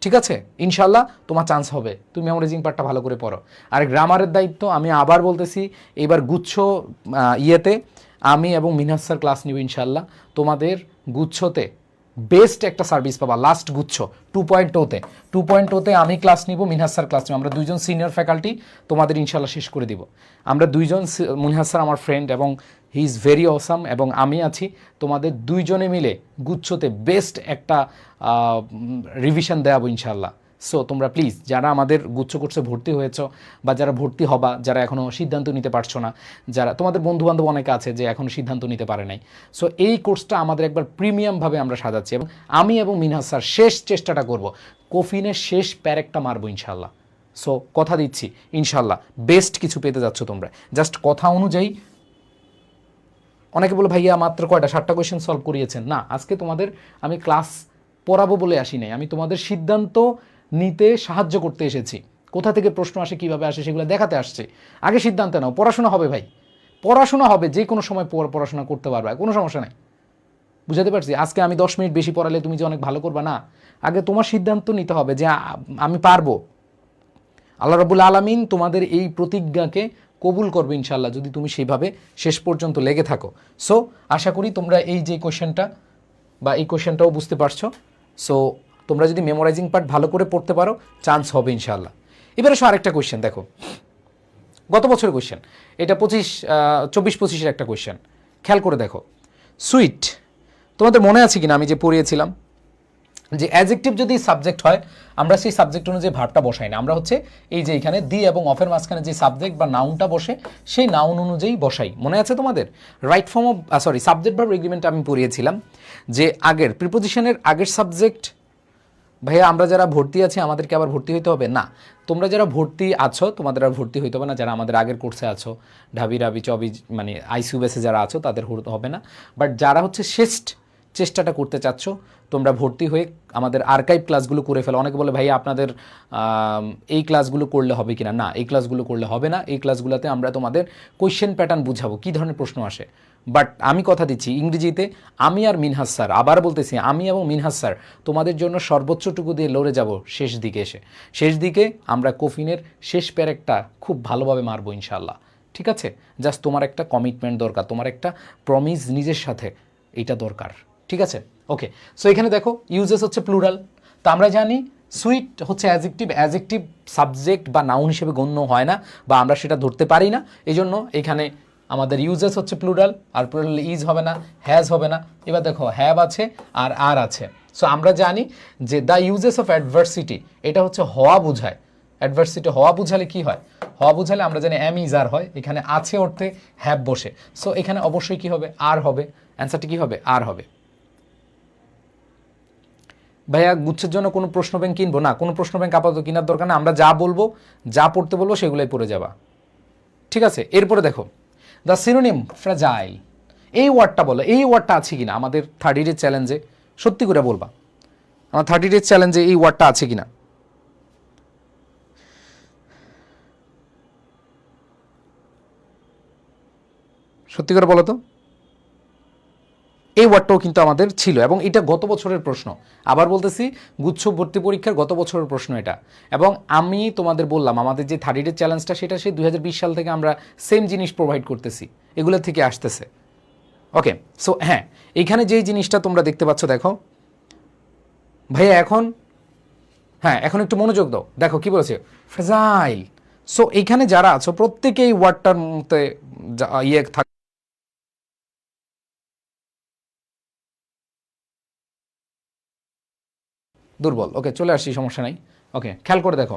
ঠিক আছে? ইনশাল্লাহ তোমার চান্স হবে, তুমি মেমোরাইজিং পার্টটা ভালো করে পড়ো। আর গ্রামারের দায়িত্ব আমি আবার বলতেছি, এবার গুচ্ছ ইয়েতে আমি এবং মিনহাস স্যার ক্লাস নিব ইনশাল্লাহ। তোমাদের গুচ্ছতে বেস্ট একটা সার্ভিস পাবা। লাস্ট গুচ্ছ 2.0-তে 2.0-তে আমি ক্লাস নিব, মিনহাস স্যার ক্লাস নিব। আমরা দুইজন সিনিয়র ফ্যাকাল্টি তোমাদের ইনশাল্লাহ শেষ করে দিব। আমরা দুইজন, মিনহাস স্যার আমার ফ্রেন্ড এবং হি ইজ ভেরি অসাম, এবং আমি আছি। তোমাদের দুইজনে মিলে গুচ্ছতে বেস্ট একটা রিভিশন দেওয়াবো ইনশাল্লাহ। সো তোমরা প্লিজ যারা আমাদের গুচ্ছ কোর্সে ভর্তি হয়েছ বা যারা ভর্তি হবা, যারা এখনও সিদ্ধান্ত নিতে পারছো না, যারা তোমাদের বন্ধুবান্ধব অনেকে আছে যে এখনও সিদ্ধান্ত নিতে পারে নাই, সো এই কোর্সটা আমাদের একবার প্রিমিয়ামভাবে আমরা সাজাচ্ছি এবং আমি এবং মিনহাস স্যার শেষ চেষ্টাটা করব, কফিনের শেষ প্যারেকটা মারবো ইনশাল্লাহ। সো কথা দিচ্ছি ইনশাল্লাহ বেস্ট কিছু পেতে যাচ্ছ তোমরা। জাস্ট কথা অনুযায়ী অনেকে বলে ভাইয়া মাত্র কয়টা 7টা কোয়েশ্চেন সলভ করিয়েছেন। না, আজকে তোমাদের আমি ক্লাস পড়াবো বলে আসি নাই, আমি তোমাদের সিদ্ধান্ত নিতে সাহায্য করতে এসেছি। কোথা থেকে প্রশ্ন আসে, কীভাবে আসে সেগুলো দেখাতে আসছে। আগে সিদ্ধান্ত নাও, পড়াশোনা হবে ভাই, পড়াশোনা হবে, যে কোনো সময় পড়াশোনা করতে পারবে, কোনো সমস্যা নেই। বুঝাতে পারছি? আজকে আমি 10 মিনিট বেশি পড়ালে তুমি যে অনেক ভালো করবা না, আগে তোমার সিদ্ধান্ত নিতে হবে যে আমি পারবো। আল্লাহ রাব্বুল আলামিন তোমাদের এই প্রতিজ্ঞাকে কবুল করবে ইনশাল্লাহ যদি তুমি সেইভাবে শেষ পর্যন্ত লেগে থাকো। সো আশা করি তোমরা এই যে কোয়েশ্চেনটা বা এই কোয়েশ্চেনটাও বুঝতে পারছো। সো তোমরা যদি মেমোরাইজিং পার্ট ভালো করে পড়তে পারো চান্স হবে ইনশাল্লাহ। এবার এসো আরেকটা কোয়েশ্চেন দেখো, গত বছরের কোয়েশ্চেন, এটা 24-25-এর একটা কোয়েশ্চেন। খেয়াল করে দেখো, সুইট তোমাদের মনে আছে কিনা আমি যে পড়িয়েছিলাম যে অ্যাডজেক্টিভ যদি সাবজেক্ট হয় আমরা সেই সাবজেক্ট অনুযায়ী ভার্বটা বসাই না, আমরা হচ্ছে এই যে এখানে দি এবং অফের মাঝখানে যে সাবজেক্ট বা নাউনটা বসে সেই নাউন অনুযায়ী বসাই। মনে আছে তোমাদের right form of subject verb agreement আমি পড়িয়েছিলাম যে আগের প্রিপোজিশনের আগের সাবজেক্ট ভাইয়া আমরা যারা ভর্তি আছি আমাদেরকে আবার ভর্তি হইতে হবে না, তোমরা যারা ভর্তি আছো তোমাদের আর ভর্তি হইতে হবে না, যারা আমাদের আগের কোর্সে আছো ঢাবি রাবি চবি মানে আইসিউ বেসে যারা আছো তাদের হবে না, বাট যারা হচ্ছে শেষ চেষ্টাটা করতে চাচ্ছ তোমরা ভর্তি হয়ে আমাদের আর্কাইভ ক্লাসগুলো করে ফেলো। অনেকে বলে ভাই আপনাদের এই ক্লাসগুলো করলে হবে কিনা, না এই ক্লাসগুলো করলে হবে না, এই ক্লাসগুলোতে আমরা তোমাদের কোয়েশ্চেন প্যাটার্ন বুঝাবো কী ধরনের প্রশ্ন আসে। বাট আমি কথা দিচ্ছি ইংরেজিতে আমি আর মিনহাজ স্যার, আবার বলতেছি আমি এবং মিনহাজ স্যার তোমাদের জন্য সর্বোচ্চটুকু দিয়ে লড়ে যাব শেষ দিকে এসে। শেষ দিকে আমরা কফিনের শেষ প্যারেকটা খুব ভালোভাবে মারবো ইনশাল্লাহ, ঠিক আছে? জাস্ট তোমার একটা কমিটমেন্ট দরকার, তোমার একটা প্রমিস নিজের সাথে, এটা দরকার, ঠিক আছে? ওকে, সো এখানে দেখো ইউজেস হচ্ছে প্লুরাল, তা আমরা জানি সুইট হচ্ছে অ্যাডজেক্টিভ, অ্যাডজেক্টিভ সাবজেক্ট বা নাউন হিসেবে গণ্য হয় না বা আমরা সেটা ধরতে পারি না, এই জন্য এখানে আমাদের ইউজেস হচ্ছে প্লুরাল, আর প্লুরাল ইজ হবে না, হ্যাজ হবে না। এবার দেখো হ্যাভ আছে আর আছে। সো আমরা জানি যে দ্য ইউজেস অফ অ্যাডভার্সিটি এটা হচ্ছে হওয়া বোঝায়, অ্যাডভার্সিটি হওয়া বুঝালে কি হয়, হওয়া বুঝালে আমরা জানি এম ইজ আর হয়, এখানে আছে অর্থে হ্যাভ বসে, সো এখানে অবশ্যই কি হবে আর হবে, অ্যান্সারটি কি হবে আর হবে। ভাইয়া গুচ্ছের জন্য কোনো প্রশ্ন ব্যাংক কিনবো না, কোনো প্রশ্ন ব্যাংক আপাতত কেনার দরকার না, আমরা যা বলবো যা পড়তে বলবো সেগুলোই পড়ে যাবা, ঠিক আছে? এরপরে দেখো দ্য সিনোনিম ফ্র্যাজাইল, এই ওয়ার্ডটা বলো, এই ওয়ার্ডটা আছে কিনা আমাদের 30 ডেজ চ্যালেঞ্জে, সত্যি করে বলবা আমার 30 ডেজ চ্যালেঞ্জে এই ওয়ার্ডটা আছে কিনা, সত্যি করে বলো তো। এই ওয়ার্ডটাও কিন্তু আমাদের ছিল এবং এটা গত বছরের প্রশ্ন, আবার বলতেছি গুচ্ছ ভর্তি পরীক্ষার গত বছরের প্রশ্ন এটা। এবং আমি তোমাদের বললাম আমাদের যে 30 ডেজ চ্যালেঞ্জটা সেটা সেই 2020 সাল থেকে আমরা সেম জিনিস প্রোভাইড করতেছি, এগুলো থেকে আসতেছে। ওকে, সো হ্যাঁ এইখানে যেই জিনিসটা তোমরা দেখতে পাচ্ছ দেখো ভাইয়া এখন, হ্যাঁ এখন একটু মনোযোগ দাও, দেখো কি বলেছে ফ্রেজাইল। সো এইখানে যারা আছো প্রত্যেকে এই ওয়ার্ডটার মধ্যে ইয়ে থাকে, দুর্বল। ওকে চলে আসছি, সমস্যা নাই। ওকে খেয়াল করে দেখো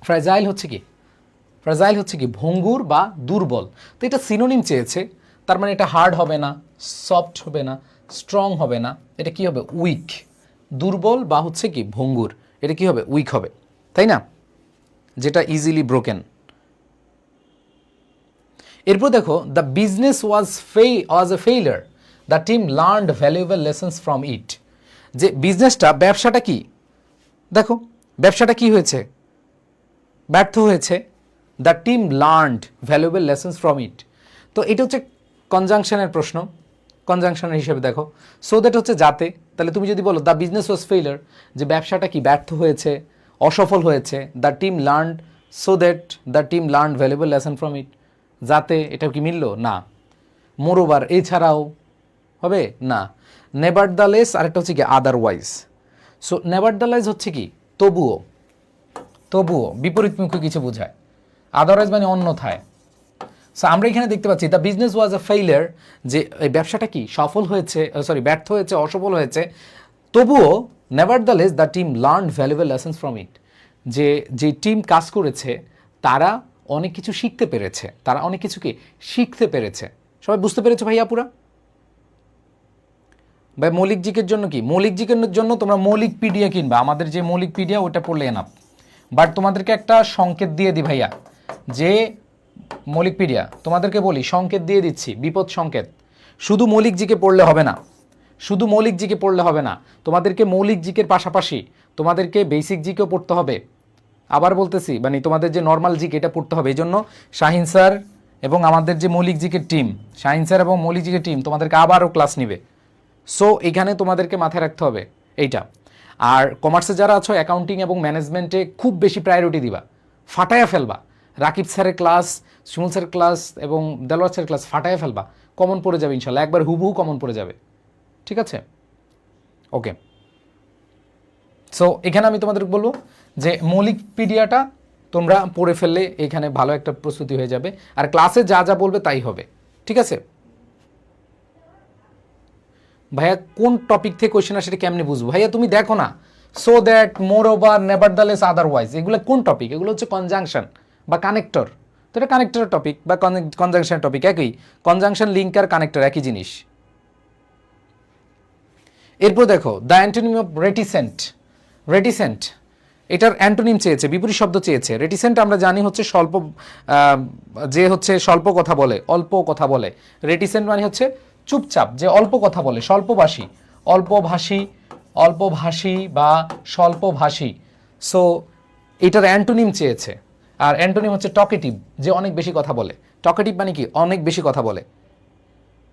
ফ্র্যাজাইল হচ্ছে কি, ফ্র্যাজাইল হচ্ছে কি ভঙ্গুর বা দুর্বল। তো এটা সিনোনিম চেয়েছে, তার মানে এটা হার্ড হবে না, সফট হবে না, স্ট্রং হবে না, এটা কি হবে উইক। দুর্বল বা হচ্ছে কি ভঙ্গুর, এটা কি হবে উইক হবে, তাই না? যেটা ইজিলি ব্রোকেন। এরপর দেখো the business was A failure, the team learned valuable lessons from it. যে বিজনেসটা ব্যবসাটা কি, দেখো ব্যবসাটা কি হয়েছে ব্যর্থ হয়েছে, the team learned valuable lessons from it. তো এটা হচ্ছে কনজাংশনের প্রশ্ন, কনজাংশনের হিসেবে দেখো সো দ্যাট হচ্ছে যাতে, তাহলে তুমি যদি বলো দ্য বিজনেস ওয়াজ ফেইলার যে ব্যবসাটা কি ব্যর্থ হয়েছে অসফল হয়েছে, the team learned so that the team learned valuable lesson from it, যাতে এটা কি মিলল না, মোরওভার এছাড়াও হবে না, নেভার দ্য লেস আরেকটা হচ্ছে কি otherwise. So never the less হচ্ছে কি তবুও, তবুও বিপরীতমুখী কিছু বোঝায়, আদারওয়াইজ মানে অন্যথায়। সো আমরা এখানে দেখতে পাচ্ছি the business was a failure, যে এই ব্যবসাটা কি সফল হয়েছে ব্যর্থ হয়েছে অসফল হয়েছে, তবুও নেভারদালেস the team learn valuable lessons from it, যে টিম কাজ করেছে তারা অনেক কিছু শিখতে পেরেছে, তারা অনেক কিছু কি শিখতে পেরেছে। সবাই বুঝতে পেরেছো ভাইয়া পুরা? ভাই মৌলিক জিকের জন্য কি, মৌলিক জিকের জন্য তোমরা মৌলিক পিডিয়া কিনবা, আমাদের যে মৌলিক পিডিয়া ওটা পড়লে এনাফ। বাট তোমাদেরকে একটা সংকেত দিয়ে দিই ভাইয়া, যে মৌলিক পিডিয়া তোমাদেরকে বলি সংকেত দিয়ে দিচ্ছি, বিপদ সংকেত। শুধু মৌলিক জিকে পড়লে হবে না, শুধু মৌলিক জিকে পড়লে হবে না, তোমাদেরকে মৌলিক জিকের পাশাপাশি তোমাদেরকে বেসিক জিকেও পড়তে হবে। আবার বলতেছি মানে তোমাদের যে নর্মাল জিকে এটা পড়তে হবে। এই জন্য শাহিন স্যার এবং আমাদের যে মৌলিক জিকের টিম, শাহিন স্যার এবং মৌলিক জিকের টিম তোমাদেরকে আবারও ক্লাস নিবে। সো এখানে তোমাদেরকে মাথায় রাখতে হবে এইটা। আর কমার্সে যারা আছো অ্যাকাউন্টিং এবং ম্যানেজমেন্টে খুব বেশি প্রায়োরিটি দিবা, ফাটায়া ফেলবা। রাকিব স্যারের ক্লাস, সুমন স্যারের ক্লাস এবং দেলোয়ার স্যারের ক্লাস ফাটায়া ফেলবা, কমন পড়ে যাবে ইনশাল্লাহ, একবার হুবহু কমন পড়ে যাবে, ঠিক আছে? ওকে, সো এখানে আমি তোমাদের বলবো যে মৌলিক পিডিয়াটা তোমরা পড়ে ফেললে এখানে ভালো একটা প্রস্তুতি হয়ে যাবে, আর ক্লাসে যা যা বলবে তাই হবে, ঠিক আছে? ভাইয়া কোন টপিক থেকে কোয়েশ্চেন আসে এটা কেমনে বুঝবো? ভাইয়া তুমি দেখো না, so that, more over, নেভারদালেস, otherwise, এগুলো কোন টপিক? এগুলো হচ্ছে কনজাংশন বা কানেক্টর। তো এটা কানেক্টরের টপিক বা কনজাংশনের টপিক একই। কনজাংশন, লিঙ্ক আর কানেক্টর একই জিনিস। এরপর দেখো দ্য অ্যান্টোনিম অফ রেটিসেন্ট। রেটিসেন্ট এটার অ্যান্টোনিম চেয়েছে, বিপরীত শব্দ চেয়েছে। রেটিসেন্ট আমরা জানি হচ্ছে স্বল্প, যে হচ্ছে স্বল্প কথা বলে, অল্প কথা বলে। রেটিসেন্ট মানে হচ্ছে চুপচাপ, যে অল্প কথা বলে, স্বল্পভাষী, অল্পভাষী, অল্পভাষী বা স্বল্পভাষী। সো এটার অ্যান্টোনিম চেয়েছে। আর অ্যান্টোনিম হচ্ছে টকেটিভ, যে অনেক বেশি কথা বলে। টকেটিভ মানে কি? অনেক বেশি কথা বলে।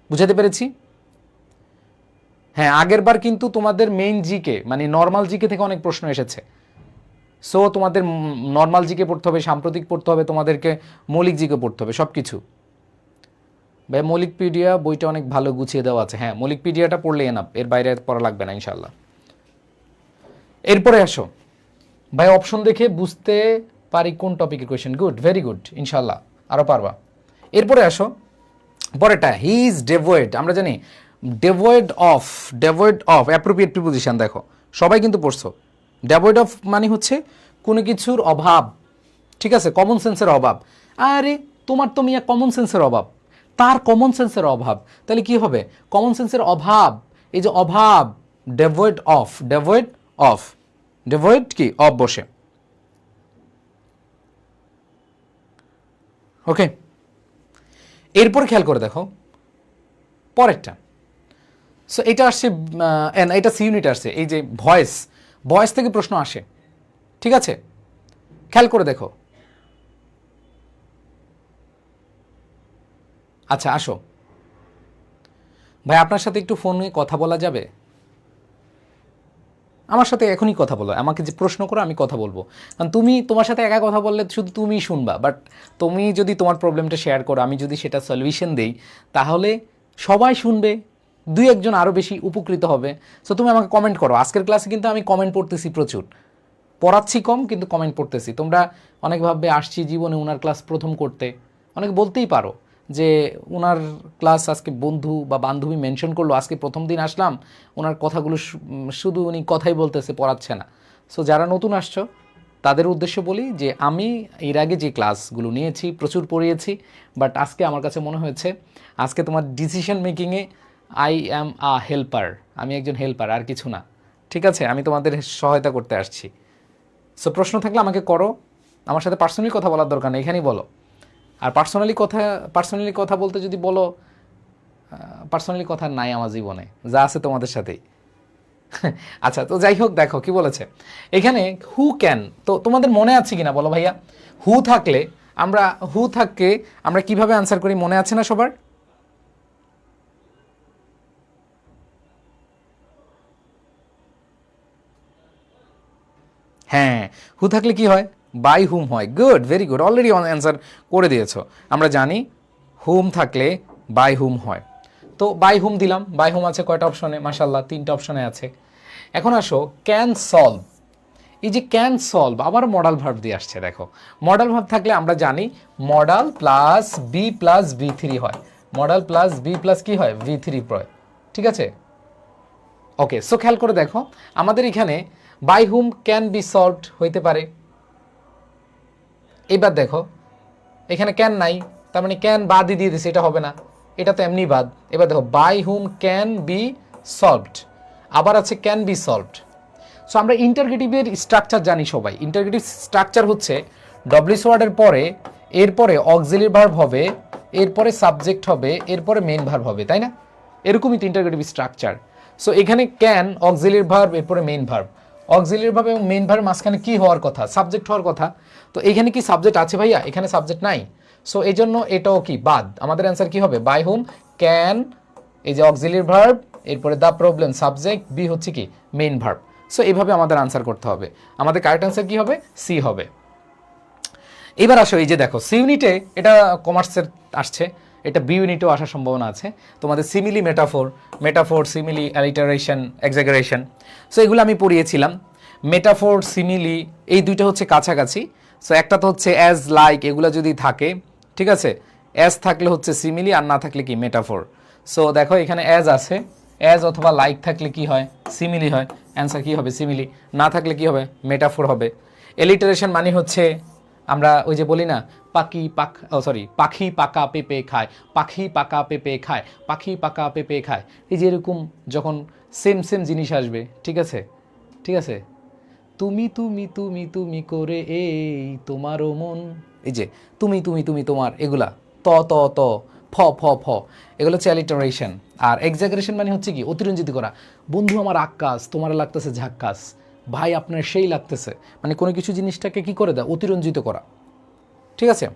বুঝাতে পেরেছি? হ্যাঁ, আগের বার কিন্তু তোমাদের মেইন জিকে মানে নর্মাল জিকে থেকে অনেক প্রশ্ন এসেছে। সো তোমাদের নর্মাল জিকে পড়তে হবে, সাম্প্রতিক পড়তে হবে, তোমাদেরকে মৌলিক জিকে পড়তে হবে, সব কিছু। ভাই মৌলিকপিডিয়া বইটা অনেক ভালো গুছিয়ে দেওয়া আছে। হ্যাঁ, মৌলিকপিডিয়াটা পড়লে এনাফ, এর বাইরে পড়া লাগবে না ইনশাল্লাহ। এরপরে আসো ভাই, অপশন দেখে বুঝতে পারি কোন টপিকের কোয়েশ্চেন। গুড, ভেরি গুড, ইনশাল্লাহ আরও পারবা। এরপরে আসো পরেরটা, হি ইজ ডেভয়েড। আমরা জানি devoid of, devoid of appropriate preposition. দেখো সবাই কিন্তু পড়ছো। ডেভয়েড অফ মানে হচ্ছে কোনো কিছুর অভাব, ঠিক আছে, কমন সেন্সের অভাব। আরে তোমার তো মিয়া কমন সেন্সের অভাব, তার কমন সেন্সের অভাব, তাহলে কি হবে? কমন সেন্সের অভাব, এই যে অভাব, devoid of, devoid of, devoid কি? অফ বসে। ওকে, এরপর খেয়াল করে দেখো পরেরটা। সো এটা আসছে, এটা সি ইউনিট আসছে, এই যে ভয়েস, ভয়েস থেকে প্রশ্ন আসে, ঠিক আছে? খেয়াল করে দেখো। আচ্ছা আসো ভাই, আপনার সাথে একটু ফোনে কথা বলা যাবে? আমার সাথে এখনই কথা বলো, আমাকে যে প্রশ্ন করো আমি কথা বলবো। কারণ তুমি, তোমার সাথে একা কথা বললে শুধু তুমিই শুনবা, বাট তুমি যদি তোমার প্রবলেমটা শেয়ার করো, আমি যদি সেটা সলিউশন দেই, তাহলে সবাই শুনবে, দুই একজন আরও বেশি উপকৃত হবে। সো তুমি আমাকে কমেন্ট করো। আজকের ক্লাসে কিন্তু আমি কমেন্ট পড়তেছি প্রচুর, পড়াচ্ছি কম কিন্তু কমেন্ট পড়তেছি। তোমরা অনেক ভাববে আসছি জীবনে ওনার ক্লাস প্রথম করতে, অনেকে বলতেই পারো যে ওনার ক্লাস আজকে বন্ধু বা বান্ধবী মেনশন করলো, আজকে প্রথম দিন আসলাম, ওনার কথাগুলো শুধু উনি কথাই বলতেছে, পড়াচ্ছে না। সো যারা নতুন আসছো তাদের উদ্দেশ্য বলি যে আমি এর আগে যে ক্লাসগুলো নিয়েছি প্রচুর পড়িয়েছি, বাট আজকে আমার কাছে মনে হয়েছে আজকে তোমার ডিসিশন মেকিংয়ে আই অ্যাম আ হেল্পার, আমি একজন হেল্পার, আর কিছু না। ঠিক আছে, আমি তোমাদের সহায়তা করতে আসছি। সো প্রশ্ন থাকলে আমাকে করো, আমার সাথে পার্সোনালি কথা বলার দরকার নেই, এখানেই বলো। আর পার্সোনালি কথা বলতে যদি বলো, পার্সোনালি কথা নাই আমার জীবনে, যা আছে তোমাদের সাথেই। আচ্ছা, তো যাই হোক, দেখো কি বলেছে এখানে, হু ক্যান। তো তোমাদের মনে আছে কিনা বলো ভাইয়া, হু থাকলে আমরা, হু থাকলে আমরা কিভাবে আনসার করি, মনে আছে না সবার? হ্যাঁ, হু থাকলে কি হয়? বাই হুম হয়। Good, very good, already answer করে দিয়েছো। আমরা জানি হুম থাকলে বাই হুম হয়। তো বাই হুম দিলাম, বাই হুম আছে কয়টা অপশনে? মাশাল্লাহ 3টা অপশনে আছে। এখন আসো ক্যান সলভ। এই যে ক্যান সলভ আবার মডাল ভার্ব দিয়ে আসছে। দেখো মডাল ভার্ব থাকলে আমরা জানি modal plus be plus V three হয়, মডাল প্লাস বি প্লাস কি হয়? ভি থ্রি প্রয়, ঠিক আছে? ওকে, সো খেয়াল করে দেখো আমাদের এখানে by whom can be solved হইতে পারে। এবার দেখো এখানে ক্যান নাই, তার মানে ক্যান বাদই দিয়ে দিছে, এটা হবে না, এটা তো এমনি বাদ। এবার দেখো by whom can be solved, আবার আছে ক্যান বি সলভড। সো আমরা ইন্টারগেটিভের স্ট্রাকচার জানি সবাই। ইন্টারগেটিভ স্ট্রাকচার হচ্ছে ডব্লিউএস ওয়ার্ডের পরে, এরপরে অক্সিলারি ভার্ব হবে, এরপরে সাবজেক্ট হবে, এরপরে মেইন ভার্ব হবে, তাই না? এরকমই তো ইন্টারগেটিভ স্ট্রাকচার। সো এখানে ক্যান, অক্সিলারি ভার্ব, এরপরে মেইন ভার্ব। অক্সিলারি ভার্ব এবং মেইন ভার্ব মাঝখানে কি হওয়ার কথা? সাবজেক্ট হওয়ার কথা। তো এখানে কি সাবজেক্ট আছে ভাইয়া? এখানে সাবজেক্ট নাই। সো এই জন্য এটাও কি বাদ। আমাদের অ্যান্সার কি হবে? বাই হুম ক্যান, এই যে অক্সিলারি ভার্ব, এরপরে দ্য প্রবলেম সাবজেক্ট, বি হচ্ছে কি মেইন ভার্ব। সো এইভাবে আমাদের আনসার করতে হবে। আমাদের কারেক্ট আনসার কি হবে? সি হবে। এবার আসো এই যে দেখো সি ইউনিটে এটা কমার্সের আসছে, এটা বি ইউনিটেও আসার সম্ভাবনা আছে। তোমাদের simile metaphor, metaphor simile alliteration exaggeration, so এগুলো আমি পড়িয়েছিলাম। মেটাফোর সিমিলি এই দুইটা হচ্ছে কাছাকাছি। সো একটা তো হচ্ছে অ্যাজ লাইক, এগুলো যদি থাকে, ঠিক আছে, অ্যাজ থাকলে হচ্ছে সিমিলি, আর না থাকলে কি মেটাফোর। সো দেখো এখানে অ্যাজ আছে, অ্যাজ অথবা লাইক থাকলে কি হয়, সিমিলি হয়। অ্যান্সার কি হবে, সিমিলি। না থাকলে কি হবে, মেটাফোর হবে। এলিটারেশন মানে হচ্ছে আমরা ওই যে বলি না, পাখি পাকা পেঁপে খায়, পাখি পাকা পেঁপে খায়, পাখি পাকা পেঁপে খায়। এই যে এরকম যখন সেম সেম জিনিস আসবে, ঠিক আছে, ঠিক আছে, তুমি তুমি তুমি তুমি করে এই তোমারও মন, এই যে তুমি তুমি তুমি তোমার, এগুলা ত ত ত, ফ ফ ফ, এগুলো হচ্ছে অ্যালিটারেশন। আর এক্সাগারেশন মানে হচ্ছে কি, অতিরঞ্জিত করা। বন্ধু আমার আক্কাস, তোমার লাগতেছে ঝাক্কাস, ভাই আপনার সেই লাগতেছে, মানে কোনো কিছু জিনিসটাকে কি করে দেয়, অতিরঞ্জিত করা। ঠিক আছে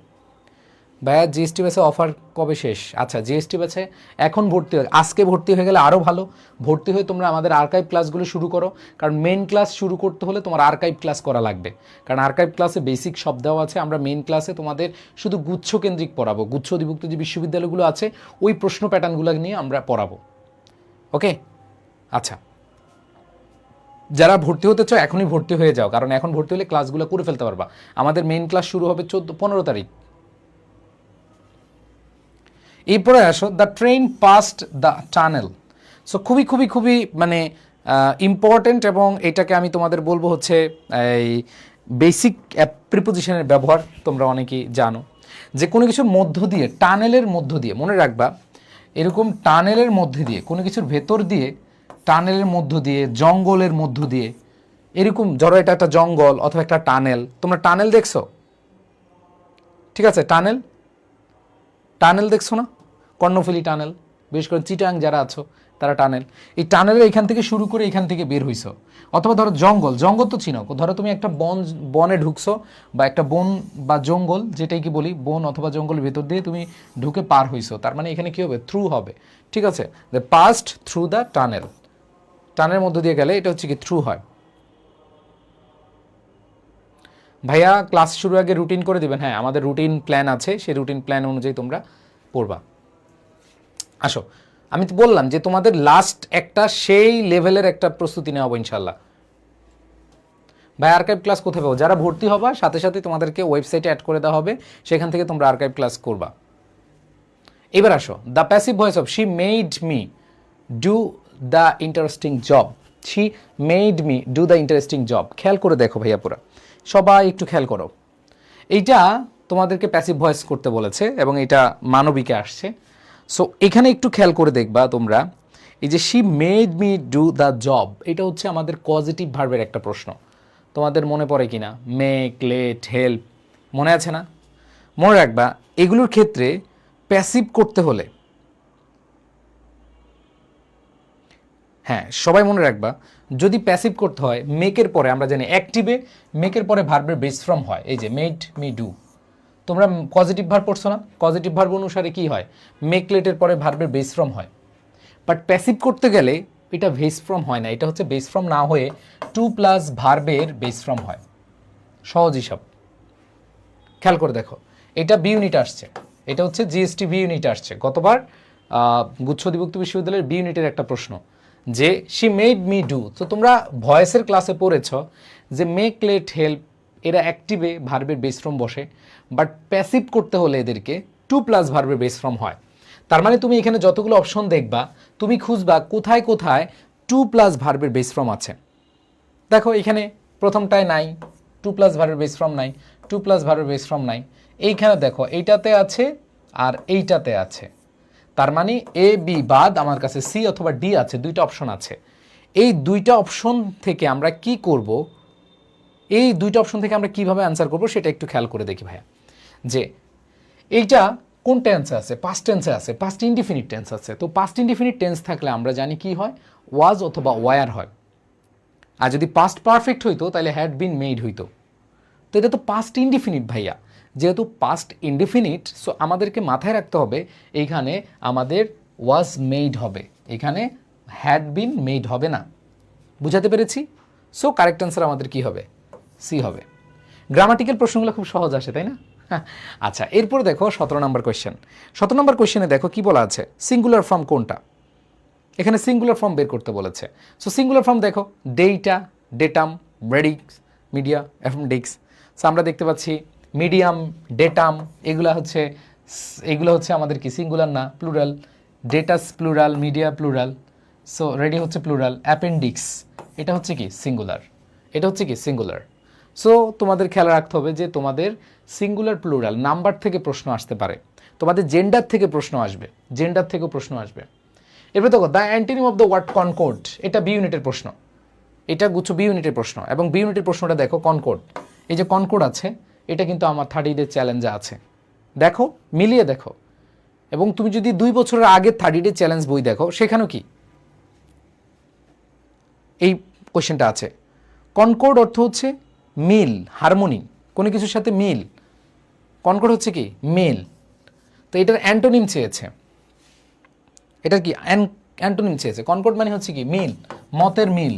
ভাইয়া, জিএসটি ব্যাচে অফার কবে শেষ? আচ্ছা, জিএসটি ব্যাচে এখন ভর্তি হয়, আজকে ভর্তি হয়ে গেলে আরও ভালো। ভর্তি হয়ে তোমরা আমাদের আর্কাইভ ক্লাসগুলো শুরু করো, কারণ মেইন ক্লাস শুরু করতে হলে তোমার আর্কাইভ ক্লাস করা লাগবে। কারণ আর্কাইভ ক্লাসে বেসিক সব দেওয়া আছে। আমরা মেইন ক্লাসে তোমাদের শুধু গুচ্ছ কেন্দ্রিক পড়াবো, গুচ্ছ অধিভুক্ত যে বিশ্ববিদ্যালয়গুলো আছে ওই প্রশ্ন প্যাটার্নগুলো নিয়ে আমরা পড়াবো। ওকে, আচ্ছা, যারা ভর্তি হতে চাও এখনই ভর্তি হয়ে যাও, কারণ এখন ভর্তি হলে ক্লাসগুলো করে ফেলতে পারবা। আমাদের মেইন ক্লাস শুরু হবে 15 তারিখ। এরপরে আসো, the train past the tunnel. So খুবই খুবই খুবই মানে ইম্পর্টেন্ট, এবং এটাকে আমি তোমাদের বলবো হচ্ছে এই বেসিক প্রিপোজিশনের ব্যবহার তোমরা অনেকেই জানো, যে কোনো কিছুর মধ্য দিয়ে, টানেলের মধ্য দিয়ে, মনে রাখবা এরকম টানেলের মধ্যে দিয়ে, কোনো কিছুর ভেতর দিয়ে, টানেলের মধ্য দিয়ে, জঙ্গলের মধ্য দিয়ে, এরকম ধরো এটা একটা জঙ্গল অথবা একটা টানেল। তোমরা টানেল দেখছো? ঠিক আছে, টানেল টানেল দেখছো না? কর্ণফুলী টানেল, বিশেষ করে চিটাং যারা আছো তারা টানেল, এই টানেলের এখান থেকে শুরু করে এখান থেকে বের হইছো। অথবা ধরো জঙ্গল, জঙ্গল তো চিনো, ধরো তুমি একটা বনে ঢুকছো, বা একটা বন বা জঙ্গল যেটাই কি বলি, বন অথবা জঙ্গলের ভেতর দিয়ে তুমি ঢুকে পার হইছো, তার মানে এখানে কি হবে, থ্রু হবে। ঠিক আছে, the passed through the tunnel, টানেলের মধ্য দিয়ে গেলে এটা হচ্ছে কি থ্রু হয়। ভাইয়া ক্লাস শুরুর আগে রুটিন করে দিবেন। হ্যাঁ, আমাদের রুটিন প্ল্যান আছে, সেই রুটিন প্ল্যান অনুযায়ী তোমরা পড়বা। আসো, আমি তো বললাম যে তোমাদের লাস্ট একটা সেই লেভেলের একটা প্রস্তুতি নেওয়া হবে ইনশাল্লাহ। ভাই আর্কাইভ ক্লাস কোথায় পাবো? যারা ভর্তি হবা সাথে সাথে তোমাদেরকে ওয়েবসাইটে অ্যাড করে দেওয়া হবে, সেখান থেকে তোমরা আর্কাইভ ক্লাস করবা। এবার আসো, the passive voice of she made me do the interesting job. She made me do the interesting job. খেয়াল করে দেখো ভাইয়া পুরা, সবাই একটু খেয়াল করো। এইটা তোমাদেরকে প্যাসিভ ভয়েস করতে বলেছে এবং এটা মানবিকে আসছে। সো এখানে একটু খেয়াল করে দেখবা তোমরা, এই যে she made me do the job, এটা হচ্ছে আমাদের পজিটিভ ভার্বের একটা প্রশ্ন। তোমাদের মনে পড়ে কি না, মেক, লেট, হেল্প, মনে আছে না? মনে রাখবা এগুলোর ক্ষেত্রে প্যাসিভ করতে হলে, হ্যাঁ সবাই মনে রাখবা, যদি প্যাসিভ করতে হয় মেকের পরে, আমরা জানি অ্যাক্টিভে মেকের পরে ভার্বের বেস ফ্রম হয়, এই যে মেড মি ডু। তোমরা পজিটিভ ভার্ব পড়ছো না, পজিটিভ ভার্ব অনুসারে কি হয়, মেক লেটের পরে ভার্বের বেস ফ্রম হয়। বাট প্যাসিভ করতে গেলে এটা বেস ফ্রম হয় না, এটা হচ্ছে বেস ফ্রম না হয়ে টু প্লাস ভার্বের বেস ফ্রম হয়। সহজ হিসাব, খেয়াল করে দেখো, এটা বি ইউনিট আসছে, এটা হচ্ছে জিএসটি বি ইউনিট আসছে গতবার গুচ্ছ অধিভুক্ত বিশ্ববিদ্যালয়ের বি ইউনিটের একটা প্রশ্ন, যে শি মেড মি ডু। তো তোমরা ভয়েসের ক্লাসে পড়েছ যে মেক, লেট, হেল্প এরা অ্যাক্টিভে ভার্বের বেস ফ্রম বসে, বাট প্যাসিভ করতে হলে এদেরকে টু প্লাস ভার্বের বেস ফ্রম হয়। তার মানে তুমি এখানে যতগুলো অপশন দেখবা, তুমি খুঁজবা কোথায় কোথায় টু প্লাস ভার্বের বেস ফ্রম আছে। দেখো এখানে প্রথমটায় নাই, টু প্লাস ভার্বের বেস ফ্রম নাই, টু প্লাস ভার্বের বেস ফ্রম নাই। এইখানে দেখো এইটাতে আছে আর এইটাতে আছে, তার মানে এ বি বাদ আমার কাছে সি অথবা ডি আছে, দুইটা অপশন আছে। এই দুইটা অপশন থেকে আমরা কি করব, এই দুইটা অপশন থেকে আমরা কিভাবে অ্যান্সার করব সেটা একটু খেয়াল করে দেখি ভাইয়া, যে এইটা কোন টেন্সে আছে, পাস্ট টেন্সে আছে, পাস্ট ইনডিফিনিট টেন্স আছে। তো পাস্ট ইনডিফিনিট টেন্স থাকলে আমরা জানি কি হয়, ওয়াজ অথবা ওয়ার হয়। আর যদি পাস্ট পারফেক্ট হইতো তাহলে হ্যাড বিন মেড হইতো। তো এটা তো পাস্ট ইনডিফিনিট ভাইয়া, যেহেতু পাস্ট ইনডিফিনিট, সো আমাদেরকে মাথায় রাখতে হবে এইখানে আমাদের ওয়াজ মেড হবে, এখানে হ্যাড বিন মেড হবে না। বুঝাতে পেরেছি? সো কারেক্ট অ্যান্সার আমাদের কি হবে, সি হবে। গ্রামাটিক্যাল প্রশ্নগুলো খুব সহজ আসে, তাই না? আচ্ছা, এরপরে দেখো 17 নম্বর কোয়েশ্চেন। 17 নম্বর কোয়েশ্চেনে দেখো কি বলা আছে, সিঙ্গুলার ফর্ম কোনটা, এখানে সিঙ্গুলার ফর্ম বের করতে বলেছে। সো সিঙ্গুলার ফর্ম দেখো, data, datum, radix, media, appendix. So আমরা দেখতে পাচ্ছি মিডিয়াম, ডেটাম এগুলো হচ্ছে আমাদের কি সিঙ্গুলার না, plural. Datas plural, media plural, so radii হচ্ছে প্লুরাল, অ্যাপেন্ডিক্স এটা হচ্ছে কি সিঙ্গুলার, এটা হচ্ছে কি সিঙ্গুলার। সো তোমাদের খেয়াল রাখতে হবে যে তোমাদের সিঙ্গুলার প্লুরাল নাম্বার থেকে প্রশ্ন আসতে পারে, তোমাদের জেন্ডার থেকে প্রশ্ন আসবে, জেন্ডার থেকেও প্রশ্ন আসবে। এরপর দেখো the antonym of the word concord, এটা বি ইউনিটের প্রশ্ন, এটা গুচ্ছ বি ইউনিটের প্রশ্ন, এবং বি ইউনিটের প্রশ্নটা দেখো কনকর্ড, এই যে কনকর্ড আছে এটা কিন্তু আমার 30 ডে চ্যালেঞ্জে আছে, দেখো মিলিয়ে দেখো। এবং তুমি যদি 2 বছরের আগে 30 ডে চ্যালেঞ্জ বই দেখো সেখানেও কি এই কোয়েশ্চেনটা আছে। কনকর্ড অর্থ হচ্ছে মিল, হারমোনি, কোনো কিছুর সাথে মিল। কনকর্ড হচ্ছে কি মিল। তো এটার অ্যান্টোনিম চেয়েছে, এটা কি অ্যান্টোনিম চেয়েছে। কনকর্ড মানে হচ্ছে কি মিল, মতের মিল।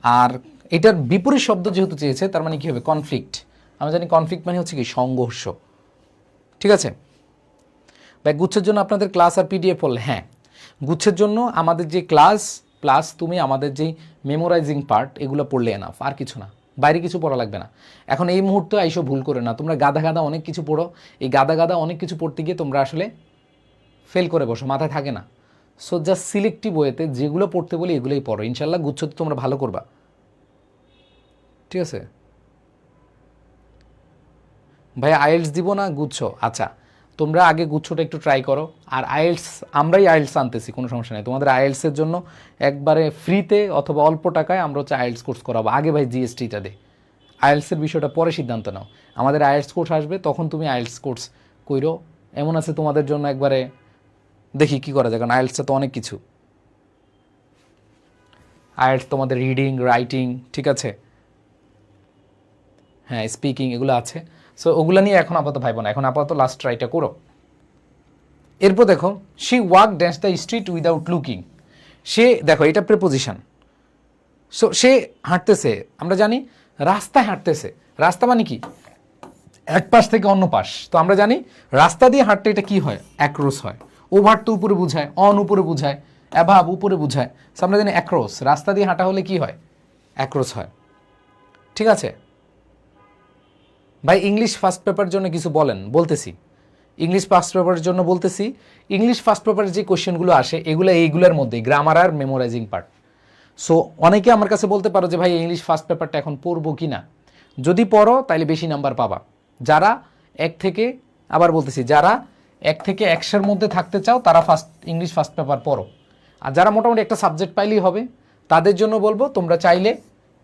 আর এটার বিপরীত শব্দ যেহেতু চেয়েছে তার মানে কি হবে কনফ্লিক্ট। আমরা জানি কনফ্লিক্ট মানে হচ্ছে কি সংঘর্ষ, ঠিক আছে ভাই। গুচ্ছের জন্য আপনাদের ক্লাস আর পিডিএফ পড়লে, হ্যাঁ গুচ্ছের জন্য আমাদের যে ক্লাস প্লাস তুমি আমাদের যে মেমোরাইজিং পার্ট এগুলো পড়লে এনাফ, আর কিছু না, বাইরে কিছু পড়া লাগবে না। এখন এই মুহূর্তে আইসো ভুল করে না, তোমরা গাদা গাদা অনেক কিছু পড়ো, এই গাদা গাদা অনেক কিছু পড়তে গিয়ে তোমরা আসলে ফেল করে বসো, মাথায় থাকে না। সো জাস্ট সিলেক্টিভ ওয়েতে যেগুলো পড়তে বলি এগুলোই পড়ো, ইনশাল্লাহ গুচ্ছতে তোমরা ভালো করবা, ঠিক আছে ভাই। আইএলস দিব না গুচ্ছ, আচ্ছা তোমরা আগে গুচ্ছটা একটু ট্রাই করো, আর আইএলস আমরাই আইএলস আনতেছি, কোনো সমস্যা নেই। তোমাদের আইএলসের জন্য একবারে ফ্রিতে অথবা অল্প টাকায় আমরা হচ্ছে আইএলস কোর্স করাবো। আগে ভাই জিএসটিটা দে, আইএলসের বিষয়টা পরে সিদ্ধান্ত নাও। আমাদের আইএলস কোর্স আসবে তখন তুমি আইএলস কোর্স কইরো, এমন আছে তোমাদের জন্য একবারে দেখি কি করা যায়, কারণ আইএলসটা তো অনেক কিছু। আইএলস তোমাদের রিডিং, রাইটিং, ঠিক আছে, হ্যাঁ স্পিকিং এগুলো আছে। সো ওগুলো নিয়ে এখন আপাতত ভাইব না, এখন আপাতত লাস্ট ট্রাইটা করো। এরপর দেখো she walk down the street without looking, সে দেখো এটা প্রেপোজিশন। সো সে হাঁটতেছে, আমরা জানি রাস্তায় হাঁটতেছে, রাস্তা মানে কি এক পাশ থেকে অন্য পাশ। তো আমরা জানি রাস্তা দিয়ে হাঁটতে এটা কি হয় অ্যাক্রস হয়। ওভার তো উপরে বুঝায়, অন উপরে বুঝায়, অ্যাভাব উপরে বুঝায়। সো আমরা জানি অ্যাক্রস, রাস্তা দিয়ে হাঁটা হলে কি হয় অ্যাক্রস হয়, ঠিক আছে ভাই। ইংলিশ ফার্স্ট পেপার জন্য কিছু বলেন, বলতেছি ইংলিশ ফার্স্ট পেপারের জন্য বলতেছি। ইংলিশ ফার্স্ট পেপারের যে কোশ্চেনগুলো আসে এগুলো এইগুলোর মধ্যে গ্রামার আর মেমোরাইজিং পার্ট। সো অনেকে আমার কাছে বলতে পারো যে ভাই ইংলিশ ফার্স্ট পেপারটা এখন পড়বো কি না। যদি পড়ো তাহলে বেশি নাম্বার পাবা। যারা এক থেকে, আবার বলতেছি, যারা 1 থেকে 100-এর মধ্যে থাকতে চাও তারা ইংলিশ ফার্স্ট পেপার পড়ো। আর যারা মোটামুটি একটা সাবজেক্ট পাইলেই হবে তাদের জন্য বলবো তোমরা চাইলে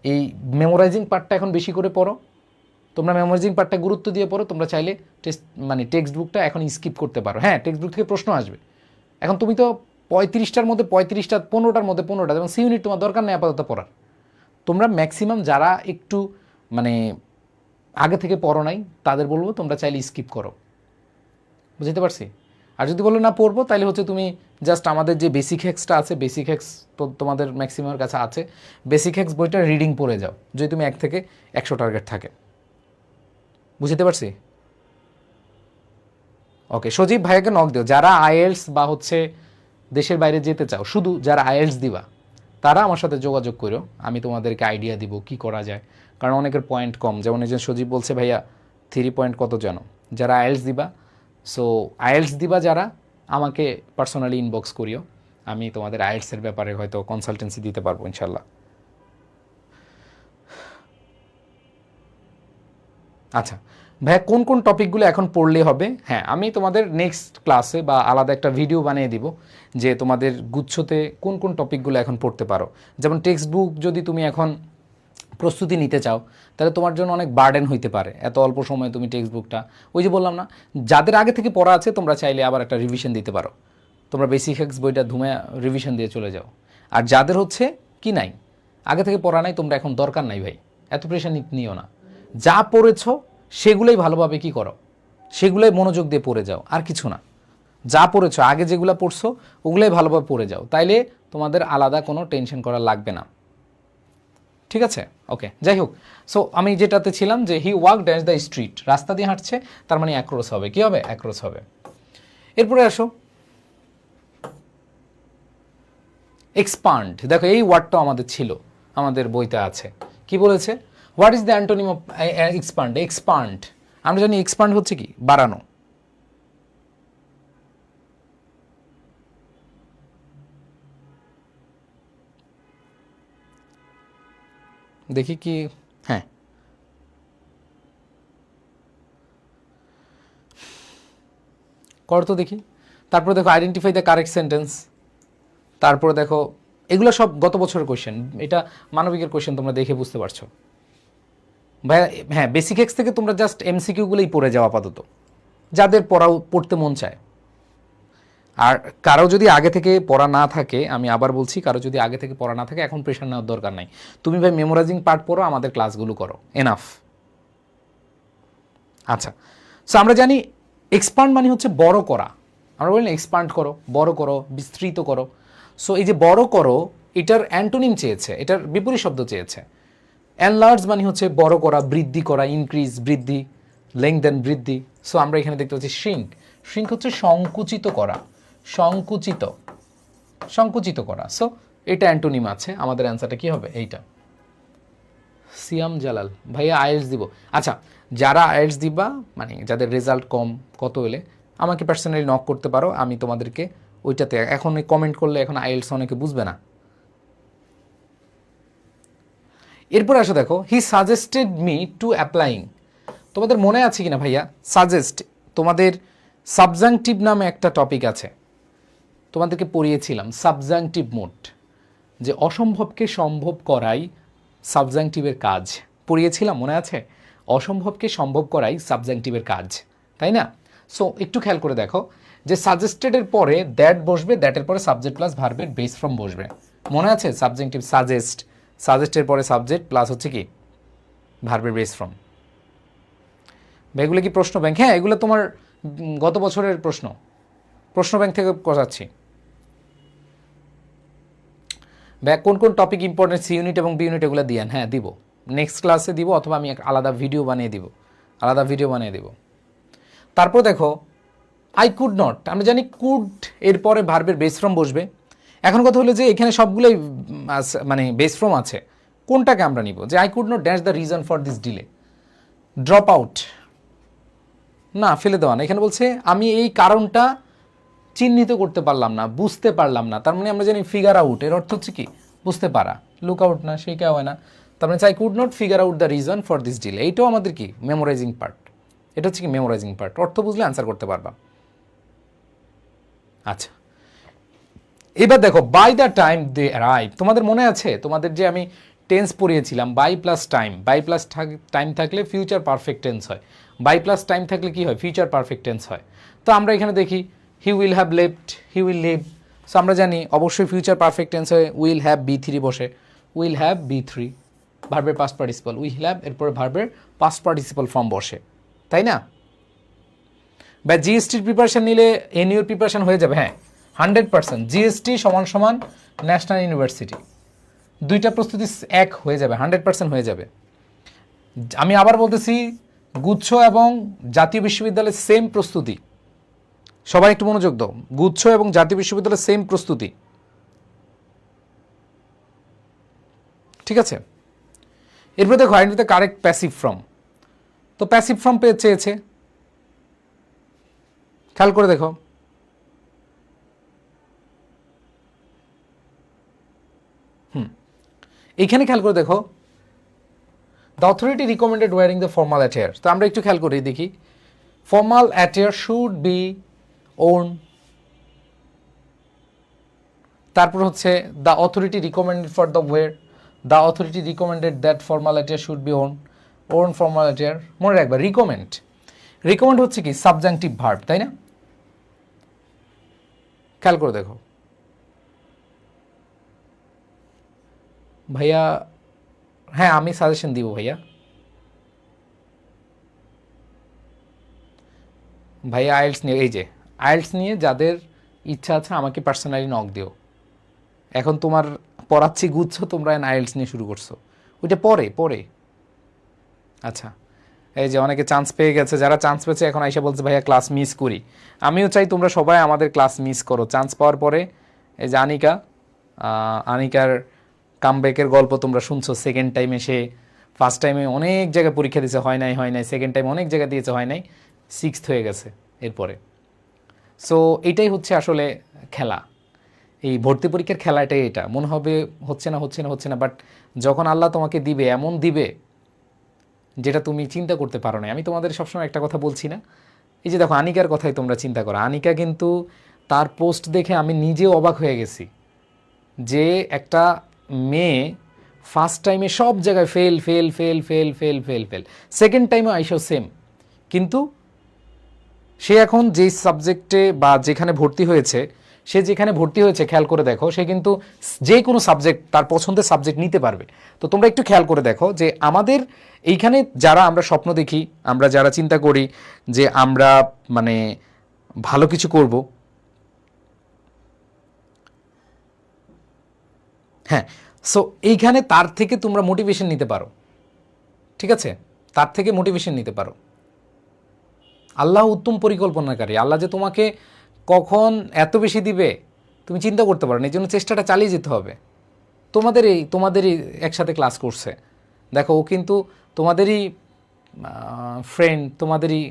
এই মেমোরাইজিং পার্টটা এখন বেশি করে পড়ো। তোমরা মেমোরাইজিং পার্টটা গুরুত্ব দিয়ে পড়ো। তোমরা চাইলে টেক্সট বুকটা এখন স্কিপ করতে পারো। হ্যাঁ টেক্সট বুক থেকে প্রশ্ন আসবে, এখন তুমি তো 35টার মধ্যে 35টা, 15টার মধ্যে 15টা, এবং সি ইউনিট তোমার দরকার নেই আপাতত পড়ার। তোমরা ম্যাক্সিমাম যারা একটু মানে আগে থেকে পড়ো নাই তাদের বলবো তোমরা চাইলে স্কিপ করো, বুঝতে পারছি। আর যদি বলো না পড়বো তাহলে হচ্ছে তুমি জাস্ট আমাদের যে বেসিক হ্যাক্সটা আছে, বেসিক হ্যাক্স তো তোমাদের ম্যাক্সিমামের কাছে আছে, বেসিক হ্যাক্স বইটা রিডিং পড়ে যাও যদি তুমি 1 থেকে 100 টার্গেট থাকে, বুঝতে পারছি। ওকে সজীব ভাইয়াকে নক দিও, যারা আইএলস বা হচ্ছে দেশের বাইরে যেতে চাও, শুধু যারা আইএলস দিবা তারা আমার সাথে যোগাযোগ করো, আমি তোমাদেরকে আইডিয়া দিব কি করা যায়। কারণ অনেকের পয়েন্ট কম, যেমন এই যে সজীব বলছে ভাইয়া 3 পয়েন্ট কত জানো। যারা আইএলস দিবা, সো আইএলস দিবা যারা আমাকে পার্সোনালি ইনবক্স করিও, আমি তোমাদের আইএলসের ব্যাপারে হয়তো কনসালটেন্সি দিতে পারবো ইনশাল্লাহ। আচ্ছা ভাইয়া কোন কোন টপিকগুলো এখন পড়লে হবে, হ্যাঁ আমি তোমাদের নেক্সট ক্লাসে বা আলাদা একটা ভিডিও বানিয়ে দিব যে তোমাদের গুচ্ছতে কোন কোন টপিকগুলো এখন পড়তে পারো। যেমন টেক্সট বুক যদি তুমি এখন প্রস্তুতি নিতে চাও তাহলে তোমার জন্য অনেক বার্ডেন হইতে পারে, এত অল্প সময়ে তুমি টেক্সট বুকটা, ওই যে বললাম না, যাদের আগে থেকে পড়া আছে তোমরা চাইলে আবার একটা রিভিশন দিতে পারো। তোমরা বেসিক হ্যাক্স বইটা ধুমে রিভিশন দিয়ে চলে যাও। আর যাদের হচ্ছে কি নাই, আগে থেকে পড়া নাই, তোমরা এখন দরকার নাই ভাই, এত প্রেশার নিও না। যা পড়েছো সেগুলোই ভালোভাবে কি করো, সেগুলোই মনোযোগ দিয়ে পড়ে যাও, আর কিছু না। যা পড়েছো আগে যেগুলো পড়ছো ওগুলোই ভালোভাবে পড়ে যাও, তাইলে তোমাদের আলাদা কোনো টেনশন করা লাগবে না, ঠিক আছে ওকে। যাই হোক, সো আমি যেটাতে ছিলাম যে হি ওয়াক ড্যান্স দ্য স্ট্রিট, রাস্তা দিয়ে হাঁটছে, তার মানে অ্যাক্রস হবে, কি হবে অ্যাক্রস হবে। এরপরে আসো এক্সপান্ড, দেখো এই ওয়ার্ডটাও আমাদের ছিল, আমাদের বইতে আছে। কি বলেছে, what is the antonym of expand. Expand আমরা জানি এক্সপান্ড হচ্ছে কি বাড়ানো, দেখি কি, হ্যাঁ কর তো দেখি। তারপরে দেখো আইডেন্টিফাই দ্য কারেক্ট সেন্টেন্স। তারপরে দেখো এগুলো সব গত বছরের কোয়েশ্চেন, এটা মানবিকের কোয়েশ্চেন, তোমরা দেখে বুঝতে পারছো ভাইয়া। হ্যাঁ বেসিক এক্স থেকে তোমরা জাস্ট এমসিকিউগুলোই পড়ে যাও আপাতত, যাদের পড়তে মন চায়। আর কারো যদি আগে থেকে পড়া না থাকে, আমি আবার বলছি, কারো যদি আগে থেকে পড়া না থাকে এখন প্রেশার নেওয়ার দরকার নাই। তুমি ভাই মেমোরাইজিং পার্ট পড়ো, আমাদের ক্লাসগুলো করো, এনাফ। আচ্ছা, সো আমরা জানি এক্সপান্ড মানে হচ্ছে বড় করা। আমরা বলি না এক্সপান্ড করো, বড় করো, বিস্তৃত করো। সো এই যে বড় করো, এটার অ্যান্টোনিম চেয়েছে, এটার বিপরীত শব্দ চেয়েছে। এনলার্জ মানে হচ্ছে বড় করা, বৃদ্ধি করা, ইনক্রিজ বৃদ্ধি, লেংথেন বৃদ্ধি। সো আমরা এখানে দেখতে পাচ্ছি শ্রিঙ্ক। শ্রিঙ্ক হচ্ছে সংকুচিত করা, সংকুচিত, সংকুচিত করা। সো এটা অ্যান্টোনিম আছে, আমাদের অ্যান্সারটা কি হবে? এইটা। সিয়াম জালাল ভাইয়া আইএলস দিব। আচ্ছা, যারা আইএলস দিবা, মানে যাদের রেজাল্ট কম, কত হলে আমাকে পার্সোনালি নক করতে পারো, আমি তোমাদেরকে ওইটাতে, এখন কমেন্ট করলে এখন আইএলস অনেকে বুঝবে না। এরপর আসো দেখো, he suggested me two applying. তোমাদের মনে আছে কিনা ভাইয়া, সাজেস্ট, তোমাদের সাবজাংটিভ নামে একটা টপিক আছে, তোমাদেরকে পড়িয়েছিলাম সাবজাংটিভ মোড, যে অসম্ভবকে সম্ভব করাই সাবজাংটিভের কাজ। পড়িয়েছিলাম, মনে আছে? অসম্ভবকে সম্ভব করাই সাবজাংটিভের কাজ, তাই না? সো একটু খেয়াল করে দেখো, যে সাজেস্টেডের পরে দ্যাট বসবে, দ্যাটের পরে সাবজেক্ট প্লাস ভার্বের বেস ফর্ম বসবে। মনে আছে? সাবজেক্টিভ সাজেস্ট, সাজেস্টের পরে সাবজেক্ট প্লাস হচ্ছে কি ভার্বের বেস ফর্ম। এগুলো কি প্রশ্ন ব্যাংক? হ্যাঁ, এগুলো তোমার গত বছরের প্রশ্ন ব্যাংক থেকে করাচ্ছি। ব্যাক কোন কোন টপিক ইম্পর্টেন্ট, সি ইউনিট এবং বি ইউনিট, এগুলো দিয়েন। হ্যাঁ দিব, নেক্সট ক্লাসে দিব, অথবা আমি আলাদা ভিডিও বানিয়ে দিব। তারপর দেখো আই কুড নট, আমরা জানি কুড এরপরে ভার্বের বেস ফর্ম বসবে। এখন কথা হলো যে এখানে সবগুলোই মানে বেস ফর্ম আছে, কোনটাকে আমরা নিব? যে I could not dash the reason for this delay, drop out, না ফেলে দেওয়া না। এখানে বলছে আমি এই কারণটা চিহ্নিত করতে পারলাম না, বুঝতে পারলাম না। তার মানে আমরা জানি ফিগার আউট, এর অর্থ হচ্ছে কি বুঝতে পারা, লুক আউট না, সেই কেউ হয় না। তার মানে I could not figure out the reason for this delay, এইটাও আমাদের কি মেমোরাইজিং পার্ট। এটা হচ্ছে কি মেমোরাইজিং পার্ট, অর্থ বুঝলে আনসার করতে পারবা। আচ্ছা, এবার দেখো by the time they arrive. তোমাদের মনে আছে তোমাদের যে আমি টেন্স পড়িয়েছিলাম, by plus time, by plus time থাকলে ফিউচার পারফেক্ট টেন্স হয়, বাই প্লাস টাইম থাকলে কি হয়? ফিউচার পারফেক্ট টেন্স হয়। তো আমরা এখানে দেখি he will have left, he will leave. So আমরা জানি অবশ্যই ফিউচার পারফেক্ট টেন্স হয়ে উইল হ্যাভ B3 বসে, উইল হ্যাভ B3 ভার্বের পাস্ট পার্টিসিপল, উইল হ্যাভ এরপরে ভার্বের পাস্ট পার্টিসিপল ফর্ম বসে, তাই না? বা জিএসটির প্রিপারেশন নিলে এনইউর প্রিপারেশন হয়ে যাবে। হ্যাঁ 100%, জিএসটি সমান সমান ন্যাশনাল ইউনিভার্সিটি, দুইটা প্রস্তুতি এক হয়ে যাবে, 100% হয়ে যাবে। আমি আবার বলতেছি, গুচ্ছ এবং জাতীয় বিশ্ববিদ্যালয়ের সেম প্রস্তুতি, সবাই একটু মনোযোগ দাও, গুচ্ছ এবং জাতীয় বিশ্ববিদ্যালয়ের সেম প্রস্তুতি, ঠিক আছে? এরপর দেখো identify the correct passive form. তো প্যাসিভ ফর্ম চেয়েছে, খেয়াল করে দেখো, এইখানে খেয়াল করে দেখো, the authority recommended wearing the formal attire. তো আমরা একটু খেয়াল করি দেখি, formal attire should be worn, তারপর হচ্ছে the authority recommended for the wear, the authority recommended that formal attire should be worn formal attire. মনে রাখবা রিকমেন্ড, রিকমেন্ড হচ্ছে কি সাবজাংটিভ ভার্ব, তাই না? খেয়াল করে দেখো ভাইয়া, হ্যাঁ আমি সাজেশন দিব ভাইয়া। ভাইয়া আইএলস নিয়ে, এই যে আইএলস নিয়ে যাদের ইচ্ছা আছে আমাকে পার্সোনালি নক দিও। এখন তোমার পড়াচ্ছি গুচ্ছ, তোমরা আইএলস নিয়ে শুরু করছো, ওইটা পরে। আচ্ছা, এই যে অনেকে চান্স পেয়ে গেছে, যারা চান্স পেয়েছে এখন আইসা বলছে ভাইয়া ক্লাস মিস করি। আমিও চাই তোমরা সবাই আমাদের ক্লাস মিস করো চান্স পাওয়ার পরে। এই যে আনিকার কামব্যাকের গল্প তোমরা শুনছো, সেকেন্ড টাইমে সে ফার্স্ট টাইমে অনেক জায়গায় পরীক্ষা দিয়েছে, হয় নাই, সেকেন্ড টাইম অনেক জায়গায় দিয়েছে, হয় নাই, 6th হয়ে গেছে এরপরে। সো এটাই হচ্ছে আসলে খেলা, এই ভর্তি পরীক্ষার খেলাটাই এটা, মনে হবে হচ্ছে না হচ্ছে না হচ্ছে না, বাট যখন আল্লাহ তোমাকে দিবে এমন দিবে যেটা তুমি চিন্তা করতে পারো না। আমি তোমাদের সবসময় একটা কথা বলছি না, এই যে দেখো আনিকার কথাই তোমরা চিন্তা করো, আনিকা কিন্তু তার পোস্ট দেখে আমি নিজেও অবাক হয়ে গেছি যে একটা মেয়ে ফার্স্ট টাইমে সব জায়গায় fail fail fail fail fail fail fail, second টাইমও আইসো সেম, কিন্তু সে এখন যেই সাবজেক্টে বা যেখানে ভর্তি হয়েছে, সে যেখানে ভর্তি হয়েছে খেয়াল করে দেখো, সে কিন্তু যে কোনো সাবজেক্ট তার পছন্দের সাবজেক্ট নিতে পারবে। তো তোমরা একটু খেয়াল করে দেখো যে আমাদের এইখানে যারা আমরা স্বপ্ন দেখি, আমরা যারা চিন্তা করি যে আমরা মানে ভালো কিছু করব, হ্যাঁ, সো এইখানে তার থেকে তোমরা মোটিভেশন নিতে পারো, ঠিক আছে, তার থেকে মোটিভেশন নিতে পারো। আল্লাহ উত্তম পরিকল্পনাকারী, আল্লাহ যে তোমাকে কখন এত বেশি দিবে তুমি চিন্তা করতে পারো না, এই জন্য চেষ্টাটা চালিয়ে যেতে হবে। তোমাদেরই একসাথে ক্লাস করছে, দেখো ও কিন্তু তোমাদেরই ফ্রেন্ড, তোমাদেরই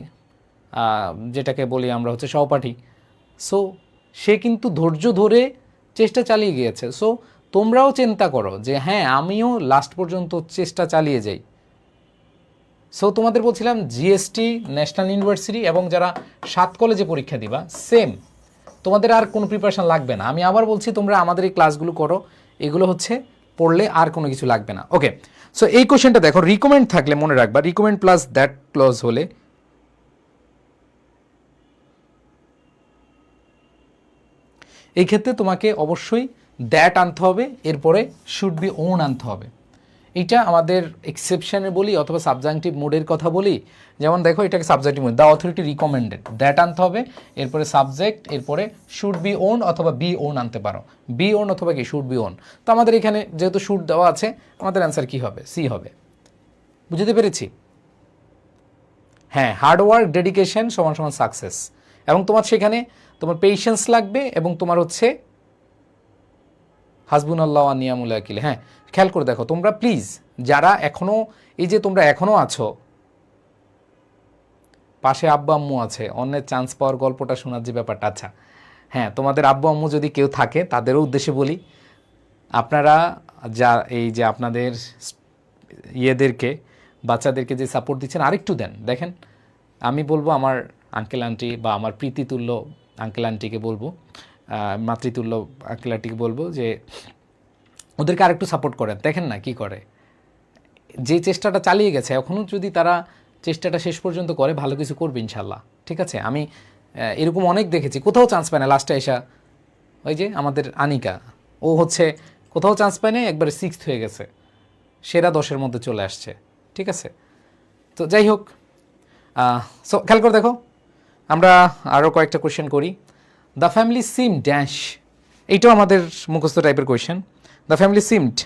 যেটাকে বলি আমরা হচ্ছে সহপাঠী। সো সে কিন্তু ধৈর্য ধরে চেষ্টা চালিয়ে গিয়েছে। সো তোমরাও চিন্তা করো যে হ্যাঁ আমিও লাস্ট পর্যন্ত চেষ্টা চালিয়ে যাই। সো তোমাদের বলছিলাম জিএসটি, ন্যাশনাল ইউনিভার্সিটি এবং যারা 7 কলেজে পরীক্ষা দিবা সেম, তোমাদের আর কোনো প্রিপারেশন লাগবে না। আমি আবার বলছি তোমরা আমাদের এই ক্লাসগুলো করো, এগুলো হচ্ছে পড়লে আর কোনো কিছু লাগবে না। ওকে, সো এই কোশ্চেনটা দেখো, রিকমেন্ড থাকলে মনে রাখবা, রিকমেন্ড প্লাস দ্যাট ক্লজ হলে এই ক্ষেত্রে তোমাকে অবশ্যই দ্যাট আনতে হবে, এরপরে শুড বি ওন আনতে হবে। এটা আমাদের এক্সেপশনে বলি অথবা সাবজাংটিভ মোডের কথা বলি। যেমন দেখো এটাকে subjective mode, the authority recommended, that আনতে হবে, এরপরে সাবজেক্ট, এরপরে শুড বি ওন অথবা বি ওন আনতে পারো, বি ওন অথবা কি শুড বি ওন। তো আমাদের এখানে যেহেতু শুড দেওয়া আছে, আমাদের অ্যান্সার কী হবে? সি হবে। বুঝতে পেরেছি? হ্যাঁ, হার্ডওয়ার্ক ডেডিকেশন সমান সমান সাকসেস, এবং তোমার সেখানে তোমার পেশেন্স লাগবে এবং তোমার হচ্ছে হাসবুন আল্লাহ ওয়া নিয়ামুল ওয়াকিল। হ্যাঁ, খেয়াল করে দেখো তোমরা প্লিজ, যারা এখনও এই যে তোমরা এখনও আছো, পাশে আব্বু আম্মু আছে, অন্যের চান্স পাওয়ার গল্পটা শোনার যে ব্যাপারটা, আচ্ছা হ্যাঁ, তোমাদের আব্বু আম্মু যদি কেউ থাকে তাদেরও উদ্দেশ্যে বলি, আপনারা যা এই যে আপনাদের ইয়েদেরকে, বাচ্চাদেরকে যে সাপোর্ট দিচ্ছেন আরেকটু দেন। দেখেন আমি বলবো আমার আঙ্কেল আন্টি বা আমার প্রীতিতুল্য আঙ্কেল আন্টিকে বলবো, মাতৃতুল্য আঙ্কেল আন্টিকে বলবো যে ওদেরকে আরেকটু সাপোর্ট করেন। দেখেন না কি করে, যে চেষ্টাটা চালিয়ে গেছে, এখনও যদি তারা চেষ্টাটা শেষ পর্যন্ত করে ভালো কিছু করবে ইনশাল্লাহ। ঠিক আছে, আমি এরকম অনেক দেখেছি, কোথাও চান্স পায় না, লাস্টে এসা ওই যে আমাদের আনিকা, ও হচ্ছে কোথাও চান্স পায় না, একবারে 6th হয়ে গেছে, সেরা 10-এর মধ্যে চলে আসছে। ঠিক আছে, তো যাই হোক, সো খেয়াল করে দেখো, আমরা আরও কয়েকটা কোয়েশ্চেন করি। দ্য ফ্যামিলি সিম ড্যাশ, এইটাও আমাদের মুখস্থ টাইপের কোয়েশ্চেন। দ্য ফ্যামিলি সিমড,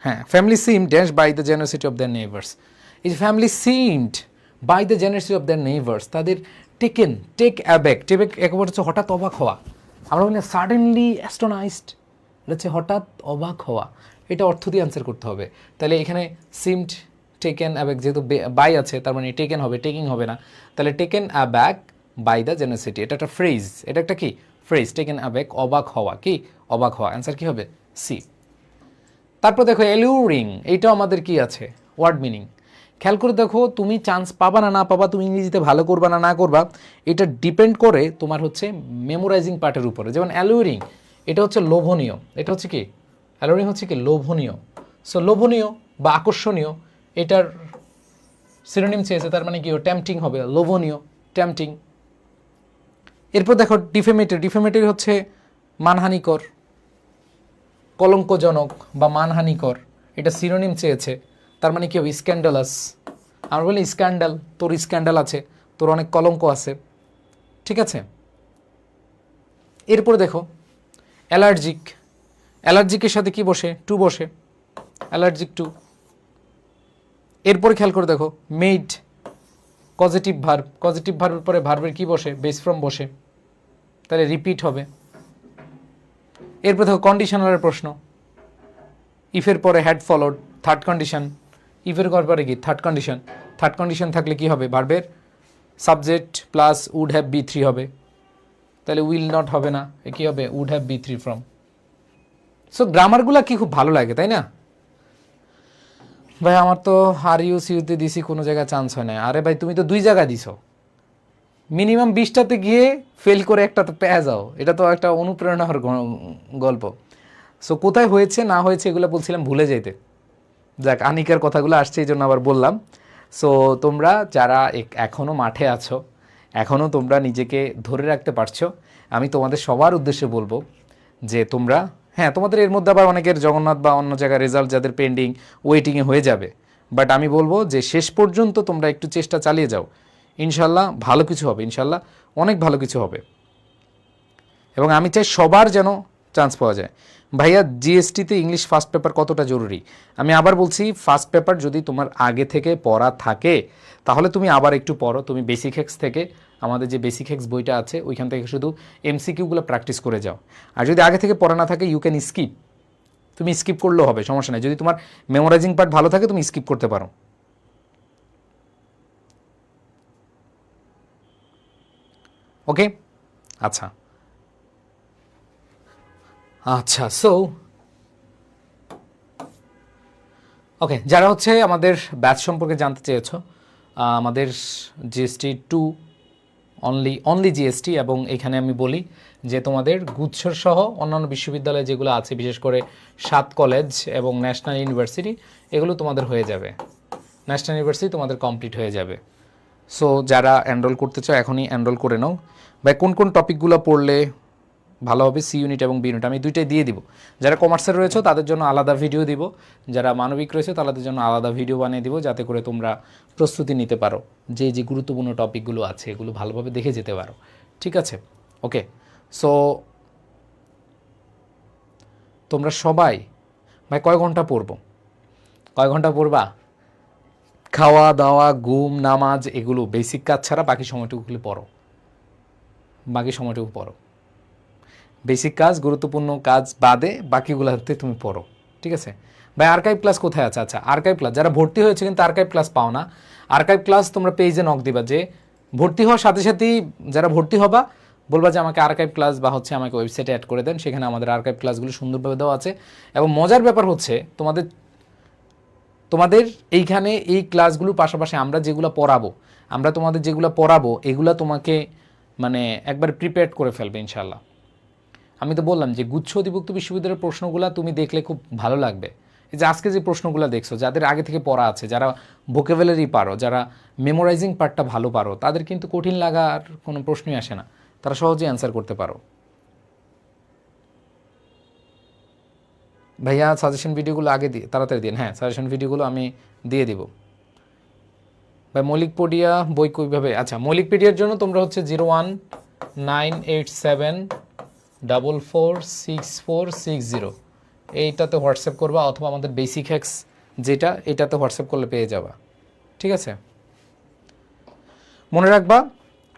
হ্যাঁ, family seem dash by the generosity of their neighbours. এই যে family seemed by the generosity of their neighbours, তাদের টেক অ্যাব্যাক, একেবারে হচ্ছে হঠাৎ অবাক হওয়া, আমরা বলি সাডেনলি অ্যাস্টোনাইজড, এটা হচ্ছে হঠাৎ অবাক হওয়া, এটা অর্থ দিয়ে আনসার করতে হবে। তাহলে এখানে সিমড টেকেন অ্যাব্যাক, যেহেতু বাই আছে তার মানে টেকেন হবে, টেকিং হবে না, তাহলে টেকেন অ্যাব্যাক বাই দ্য জেনারসিটি, এটা একটা ফ্রেজ, এটা একটা কি ফ্রেজ, টেকেন অ্যাব্যাক, অবাক হওয়া, কি অবাক হওয়া, অ্যান্সার কি হবে? সি। তারপর দেখো অ্যালিউরিং, এইটাও আমাদের কি আছে? Word meaning. খেয়াল করে দেখো, তুমি চান্স পাবা না না পাবা, তুমি ইংরেজিতে ভালো করবা না না করবা, এটা ডিপেন্ড করে তোমার হচ্ছে মেমোরাইজিং পার্টের উপরে। যেমন অ্যালিউরিং, এটা হচ্ছে লোভনীয়, এটা হচ্ছে কি অ্যালিউরিং হচ্ছে কি লোভনীয়। সো লোভনীয় বা আকর্ষণীয়, এটার সিনোনিম চেয়েছে, তার মানে কি টেম্পটিং হবে, লোভনীয়, টেম্পটিং। এরপর দেখো ডিফেমেটরি, ডিফেমেটরি হচ্ছে মানহানিকর, কলঙ্কজনক বা মানহানিকর, এটা সিনোনিম চেয়েছে, তার মানে কি হবে? স্ক্যান্ডালাস। আমরা বলি স্ক্যান্ডাল, তোর স্ক্যান্ডাল আছে, তোর অনেক কলঙ্ক আছে। ঠিক আছে, এরপরে দেখো অ্যালার্জিক, অ্যালার্জিকের সাথে কি বসে? টু বসে, অ্যালার্জিক টু। এরপরে খেয়াল করে দেখো মেড, পজিটিভ ভার্ব, পজিটিভ ভার্বের পরে ভার্বের কি বসে? বেস ফ্রম বসে, তাহলে রিপিট হবে। এরপর দেখো কন্ডিশনালের প্রশ্ন, ইফের পরে হ্যাড ফলোড, থার্ড কন্ডিশন, ইফের পরে কি থার্ড কন্ডিশন, থার্ড কন্ডিশন থাকলে কি হবে? ভার্বের subject plus would have V 3 হবে, তাহলে উইল নট হবে না, কী হবে? Would have V three form. So গ্রামারগুলো কি খুব ভালো লাগে, তাই না? ভাই আমার তো আর ইউ সিউতে দিছি, কোনো জায়গায় চান্স হয় না। আরে ভাই তুমি তো 2 জায়গায় দিছো, মিনিমাম 20টাতে গিয়ে ফেল করে একটাতে পেয়ে যাও, এটা তো একটা অনুপ্রেরণার গল্প। সো কোথায় হয়েছে না হয়েছে এগুলো বলছিলাম ভুলে যেতে। যাক, আনিকার কথাগুলো আসছে এই জন্য আবার বললাম। সো তোমরা যারা এখনও মাঠে আছো, এখনও তোমরা নিজেকে ধরে রাখতে পারছো, আমি তোমাদের সবার উদ্দেশ্যে বলবো যে তোমরা, হ্যাঁ তোমাদের এর মধ্যে আবার অনেকের জগন্নাথ বা অন্য জায়গায় রেজাল্ট যাদের পেন্ডিং ওয়েটিংয়ে হয়ে যাবে, বাট আমি বলবো যে শেষ পর্যন্ত তোমরা একটু চেষ্টা চালিয়ে যাও, ইনশাল্লাহ ভালো কিছু হবে, ইনশাল্লাহ অনেক ভালো কিছু হবে। এবং আমি চাই সবার যেন চান্স পাওয়া যায়। ভাইয়া জিএসটিতে ইংলিশ ফার্স্ট পেপার কতটা জরুরি? আমি আবার বলছি, ফার্স্ট পেপার যদি তোমার আগে থেকে পড়া থাকে তাহলে তুমি আবার একটু পড়ো। তুমি বেসিক হেক্স থেকে, আমাদের যে বেসিক হেক্স বইটা আছে ওইখান থেকে শুধু এমসিকিউগুলো প্র্যাকটিস করে যাও। আর যদি আগে থেকে পড়া না থাকে ইউ ক্যান স্কিপ, তুমি স্কিপ করলেও হবে, সমস্যা নেই। যদি তোমার মেমোরাইজিং পার্ট ভালো থাকে তুমি স্কিপ করতে পারো। ওকে, আচ্ছা আচ্ছা। সো ওকে, যারা হচ্ছে আমাদের ব্যাচ সম্পর্কে জানতে চেয়েছো, আমাদের জিএসটি 2 অনলি জিএসটি, এবং এখানে আমি বলি যে তোমাদের গুচ্ছর সহ অন্যান্য বিশ্ববিদ্যালয় যেগুলো আছে, বিশেষ করে 7 কলেজ এবং ন্যাশনাল ইউনিভার্সিটি, এগুলো তোমাদের হয়ে যাবে। ন্যাশনাল ইউনিভার্সিটি তোমাদের কমপ্লিট হয়ে যাবে। সো যারা এনরোল করতে চাও এখনই এনরোল করে নাও। ভাই কোন কোন টপিকগুলো পড়লে ভালো হবে? সি ইউনিট এবং বি ইউনিট আমি দুইটাই দিয়ে দিব। যারা কমার্সের রয়েছে তাদের জন্য আলাদা ভিডিও দিব, যারা মানবিক রয়েছে তাদের জন্য আলাদা ভিডিও বানিয়ে দিব, যাতে করে তোমরা প্রস্তুতি নিতে পারো, যে যে গুরুত্বপূর্ণ টপিকগুলো আছে এগুলো ভালোভাবে দেখে যেতে পারো। ঠিক আছে, ওকে। সো তোমরা সবাই, ভাই কয় ঘন্টা পড়বো, কয় ঘন্টা পড়বা? খাওয়া দাওয়া, ঘুম, নামাজ, এগুলো বেসিক কাজ ছাড়া বাকি সময়টুকু পড়ো, বাকি সময়টুকু পড়ো। বেসিক কাজ, গুরুত্বপূর্ণ কাজ বাদে বাকিগুলোতে তুমি পড়ো, ঠিক আছে? ভাই আর্কাইভ ক্লাস কোথায় আছে? আচ্ছা, আর্কাইভ ক্লাস যারা ভর্তি হয়েছে কিন্তু আর্কাইভ ক্লাস পাও না, আর্কাইভ ক্লাস তোমরা পেজে নক দিবা, যে ভর্তি হওয়ার সাথে সাথেই যারা ভর্তি হবা বলবা যে আমাকে আর্কাইভ ক্লাস বা হচ্ছে আমাকে ওয়েবসাইটে অ্যাড করে দেন, সেখানে আমাদের আর্কাইভ ক্লাসগুলো সুন্দরভাবে দেওয়া আছে। এবং মজার ব্যাপার হচ্ছে তোমাদের তোমাদের এইখানে এই ক্লাসগুলোর পাশাপাশি আমরা যেগুলো পড়াবো, আমরা তোমাদের যেগুলো পড়াবো এগুলো তোমাকে মানে একবার প্রিপেয়ার করে ফেলবে ইনশাল্লাহ। আমি তো বললাম যে গুচ্ছ অধিভুক্ত বিশ্ববিদ্যালয়ের প্রশ্নগুলো তুমি দেখলে খুব ভালো লাগবে। এই যে আজকে যে প্রশ্নগুলো দেখছো, যাদের আগে থেকে পড়া আছে, যারা ভোকাবুলারি পারো, যারা মেমোরাইজিং পার্টটা ভালো পারো, তাদের কিন্তু কঠিন লাগার কোনো প্রশ্নই আসে না, তারা সহজেই অ্যান্সার করতে পারো। ভাইয়া সাজেশন ভিডিওগুলো আগে দিয়ে তাড়াতাড়ি দিন। হ্যাঁ, সাজেশন ভিডিওগুলো আমি দিয়ে দিব। ভাই মৌলিকপিডিয়া বই কীভাবে? আচ্ছা, মৌলিকপিডিয়ার জন্য তোমরা হচ্ছে 01987446460 এইটাতে হোয়াটসঅ্যাপ করবা, অথবা আমাদের বেসিক হ্যাক্স যেটা, এটাতে হোয়াটসঅ্যাপ করলে পেয়ে যাবা, ঠিক আছে? মনে রাখবা,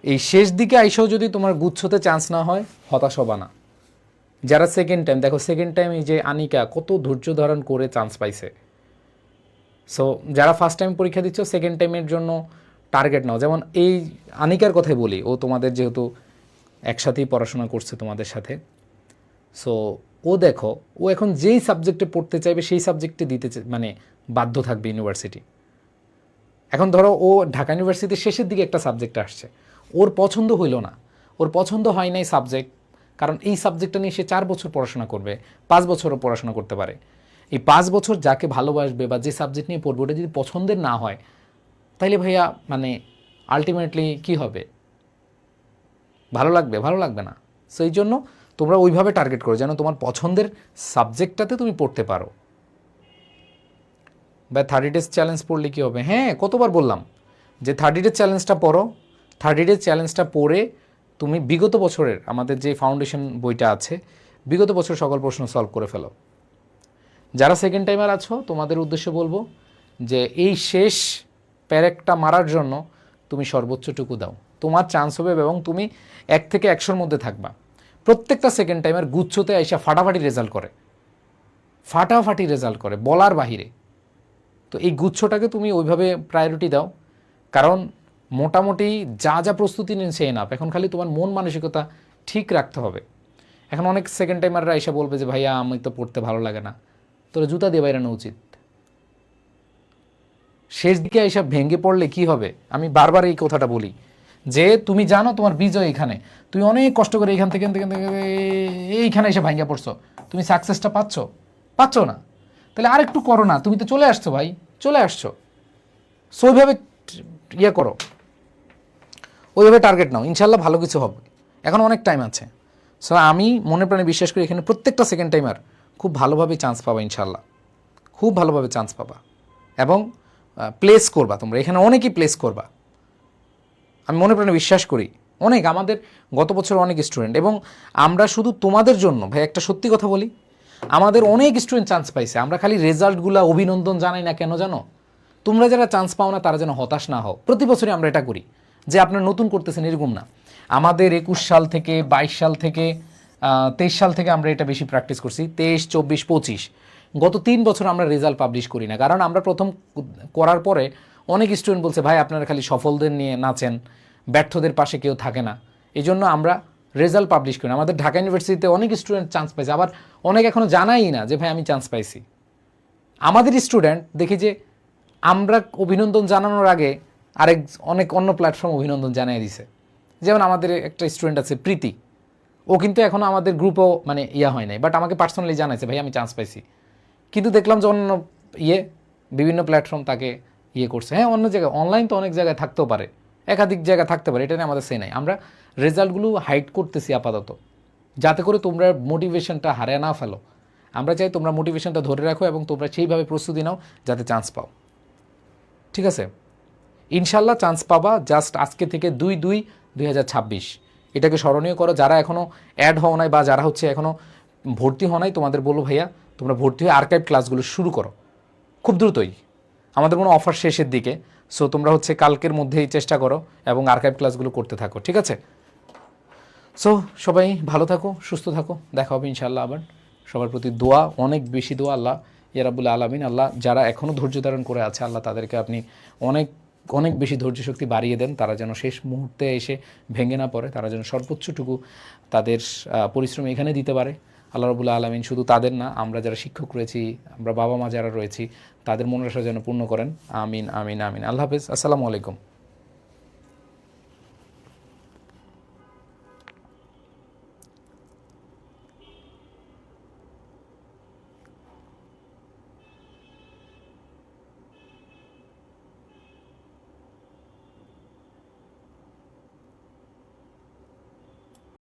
এই শেষ দিকে আইসাও যদি তোমার গুচ্ছতে চান্স না হয় হতাশ হবা না। যারা সেকেন্ড টাইম, দেখো সেকেন্ড টাইম এই যে আনিকা কত ধৈর্য ধারণ করে চান্স পাইছে। সো যারা ফার্স্ট টাইম পরীক্ষা দিচ্ছ, সেকেন্ড টাইমের জন্য টার্গেট নাও। যেমন এই আনিকার কথাই বলি, ও তোমাদের যেহেতু একসাথেই পড়াশোনা করছে তোমাদের সাথে, সো ও দেখো, ও এখন যেই সাবজেক্টে পড়তে চাইবে সেই সাবজেক্টে দিতে মানে বাধ্য থাকবে ইউনিভার্সিটি। এখন ধরো ও ঢাকা ইউনিভার্সিটির শেষের দিকে একটা সাবজেক্ট আসছে, ওর পছন্দ হইল না, ওর পছন্দ হয় নাই সাবজেক্ট, কারণ এই সাবজেক্টটা নিয়ে সে 4 বছর পড়াশোনা করবে, 5 বছরও পড়াশোনা করতে পারে। এই 5 বছর যাকে ভালোবাসবে বা যে সাবজেক্ট নিয়ে পড়বে ওটা যদি পছন্দের না হয়, তাইলে ভাইয়া মানে আলটিমেটলি কি হবে? ভালো লাগবে? ভালো লাগবে না। সো এই জন্য তোমরা ওইভাবে টার্গেট করো যেন তোমার পছন্দের সাবজেক্টটাতে তুমি পড়তে পারো। বা 30 ডেজ চ্যালেঞ্জ পড়লে কী হবে? হ্যাঁ, কতবার বললাম যে 30 ডেজ চ্যালেঞ্জটা পড়ো। 30 ডেজ চ্যালেঞ্জটা পড়ে তুমি বিগত বছরের আমাদের যে ফাউন্ডেশন বইটা আছে, বিগত বছর সকল প্রশ্ন সলভ করে ফেলো। যারা সেকেন্ড টাইমার আছো তোমাদের উদ্দেশ্যে বলবো যে এই শেষ প্যারেকটা মারার জন্য তুমি সর্বোচ্চটুকু দাও, তোমার চান্স হবে এবং তুমি 1 থেকে 100-র মধ্যে থাকবা। প্রত্যেকটা সেকেন্ড টাইমার গুচ্ছতে আইসা ফাটাফাটি রেজাল্ট করে, ফাটাফাটি রেজাল্ট করে বলার বাহিরে। তো এই গুচ্ছটাকে তুমি ওইভাবে প্রায়োরিটি দাও, কারণ মোটামুটি যা যা প্রস্তুতি নিন সে এনাফ। এখন খালি তোমার মন মানসিকতা ঠিক রাখতে হবে। এখন অনেক সেকেন্ড টাইমাররা এসে বলবে যে ভাইয়া আমি তো পড়তে ভালো লাগে না, তোরা জুতা দিয়ে বাইরানো উচিত। শেষ দিকে এসব ভেঙে পড়লে কি হবে? আমি বারবার এই কথাটা বলি যে তুমি জানো তোমার বিজয় এখানে, তুমি অনেক কষ্ট করে এইখান থেকে এইখানে এসে ভাঙ্গা পড়ছো, তুমি সাকসেসটা পাচ্ছ না, তাহলে আরেকটু করো না, তুমি তো চলে আসছো ভাই, চলে আসছো। সো ওইভাবে ইয়ে করো, ওইভাবে টার্গেট নাও, ইনশাল্লাহ ভালো কিছু হবে। এখন অনেক টাইম আছে। সো আমি মনে প্রাণে বিশ্বাস করি এখানে প্রত্যেকটা সেকেন্ড টাইমার খুব ভালোভাবে চান্স পাবা, ইনশাল্লাহ খুব ভালোভাবে চান্স পাবা, এবং প্লেস করবা তোমরা, এখানে অনেকেই প্লেস করবা, আমি মনে প্রাণে বিশ্বাস করি। অনেক আমাদের গত বছর অনেক স্টুডেন্ট, এবং আমরা শুধু তোমাদের জন্য ভাই একটা সত্যি কথা বলি, আমাদের অনেক স্টুডেন্ট চান্স পাইছে, আমরা খালি রেজাল্টগুলো অভিনন্দন জানাই না কেন জানো? তোমরা যারা চান্স পাও না তারা যেন হতাশ না হও। প্রতি বছরই আমরা এটা করি, যে আপনারা নতুন করতেছেন এরকম না। আমাদের 21 সাল থেকে 22 সাল থেকে 23 সাল থেকে আমরা এটা বেশি প্র্যাকটিস করছি, 23, 24, 25, গত 3 বছর আমরা রেজাল্ট পাবলিশ করি না, কারণ আমরা প্রথম করার পরে অনেক স্টুডেন্ট বলছে ভাই আপনারা খালি সফলদের নিয়ে নাচেন, ব্যর্থদের পাশে কেউ থাকে না, এই জন্য আমরা রেজাল্ট পাবলিশ করি না। আমাদের ঢাকা ইউনিভার্সিটিতে অনেক স্টুডেন্ট চান্স পাইছে, আবার অনেক এখনও জানাই না যে ভাই আমি চান্স পাইছি। আমাদের স্টুডেন্ট দেখি যে আমরা অভিনন্দন জানানোর আগে অনেক অন্য প্ল্যাটফর্ম অভিনন্দন জানিয়ে দিছে। যেমন আমাদের একটা স্টুডেন্ট আছে প্রীতি, ও কিন্তু এখনও আমাদের গ্রুপও মানে হয় নাই, বাট আমাকে পার্সোনালি জানাইছে ভাই আমি চান্স পাইছি। কিন্তু দেখলাম যে অন্য বিভিন্ন প্ল্যাটফর্ম তাকে করছে। হ্যাঁ, অন্য জায়গায় অনলাইন তো অনেক জায়গায় থাকতেও পারে, একাধিক জায়গায় থাকতে পারে, এটা নিয়ে আমাদের সে নাই। আমরা রেজাল্টগুলো হাইড করতেছি আপাতত, যাতে করে তোমরা মোটিভেশনটা হারিয়ে না ফেলো। আমরা চাই তোমরা মোটিভেশনটা ধরে রাখো এবং তোমরা সেইভাবে প্রস্তুতি নাও যাতে চান্স পাও। ঠিক আছে, ইনশাল্লাহ চান্স পাবা। জাস্ট আজকে থেকে 2/2/2026 এটাকে স্মরণীয় করো। যারা এখনও অ্যাড হও নাই বা যারা এখনও ভর্তি হও নাই, তোমাদের বলবো ভাইয়া তোমরা ভর্তি হয়ে আর্কাইভ ক্লাসগুলো শুরু করো খুব দ্রুতই। আমাদের কোনো অফার শেষের দিকে, সো তোমরা কালকের মধ্যেই চেষ্টা করো এবং আর্কাইভ ক্লাসগুলো করতে থাকো, ঠিক আছে? সো সবাই ভালো থাকো, সুস্থ থাকো, দেখা হবে ইনশাআল্লাহ আবার। সবার প্রতি দোয়া, অনেক বেশি দোয়া। আল্লাহ ইয়া রাব্বুল আলামিন, আল্লাহ যারা এখনও ধৈর্য ধারণ করে আছে, আল্লাহ তাদেরকে আপনি অনেক অনেক বেশি ধৈর্য শক্তি বাড়িয়ে দেন, তারা যেন শেষ মুহূর্তে এসে ভেঙে না পড়ে, তারা যেন সর্বোচ্চটুকু তাদের পরিশ্রম এখানে দিতে পারে। আল্লাহ রাব্বুল আলামিন শুধু তাদের না, আমরা যারা শিক্ষক রয়েছি, আমরা বাবা মা যারা রয়েছি, তাদের মনের আশা যেন পূর্ণ করেন। আমিন আমিন আমিন। আল্লাহ হাফেজ, আসসালামু আলাইকুম।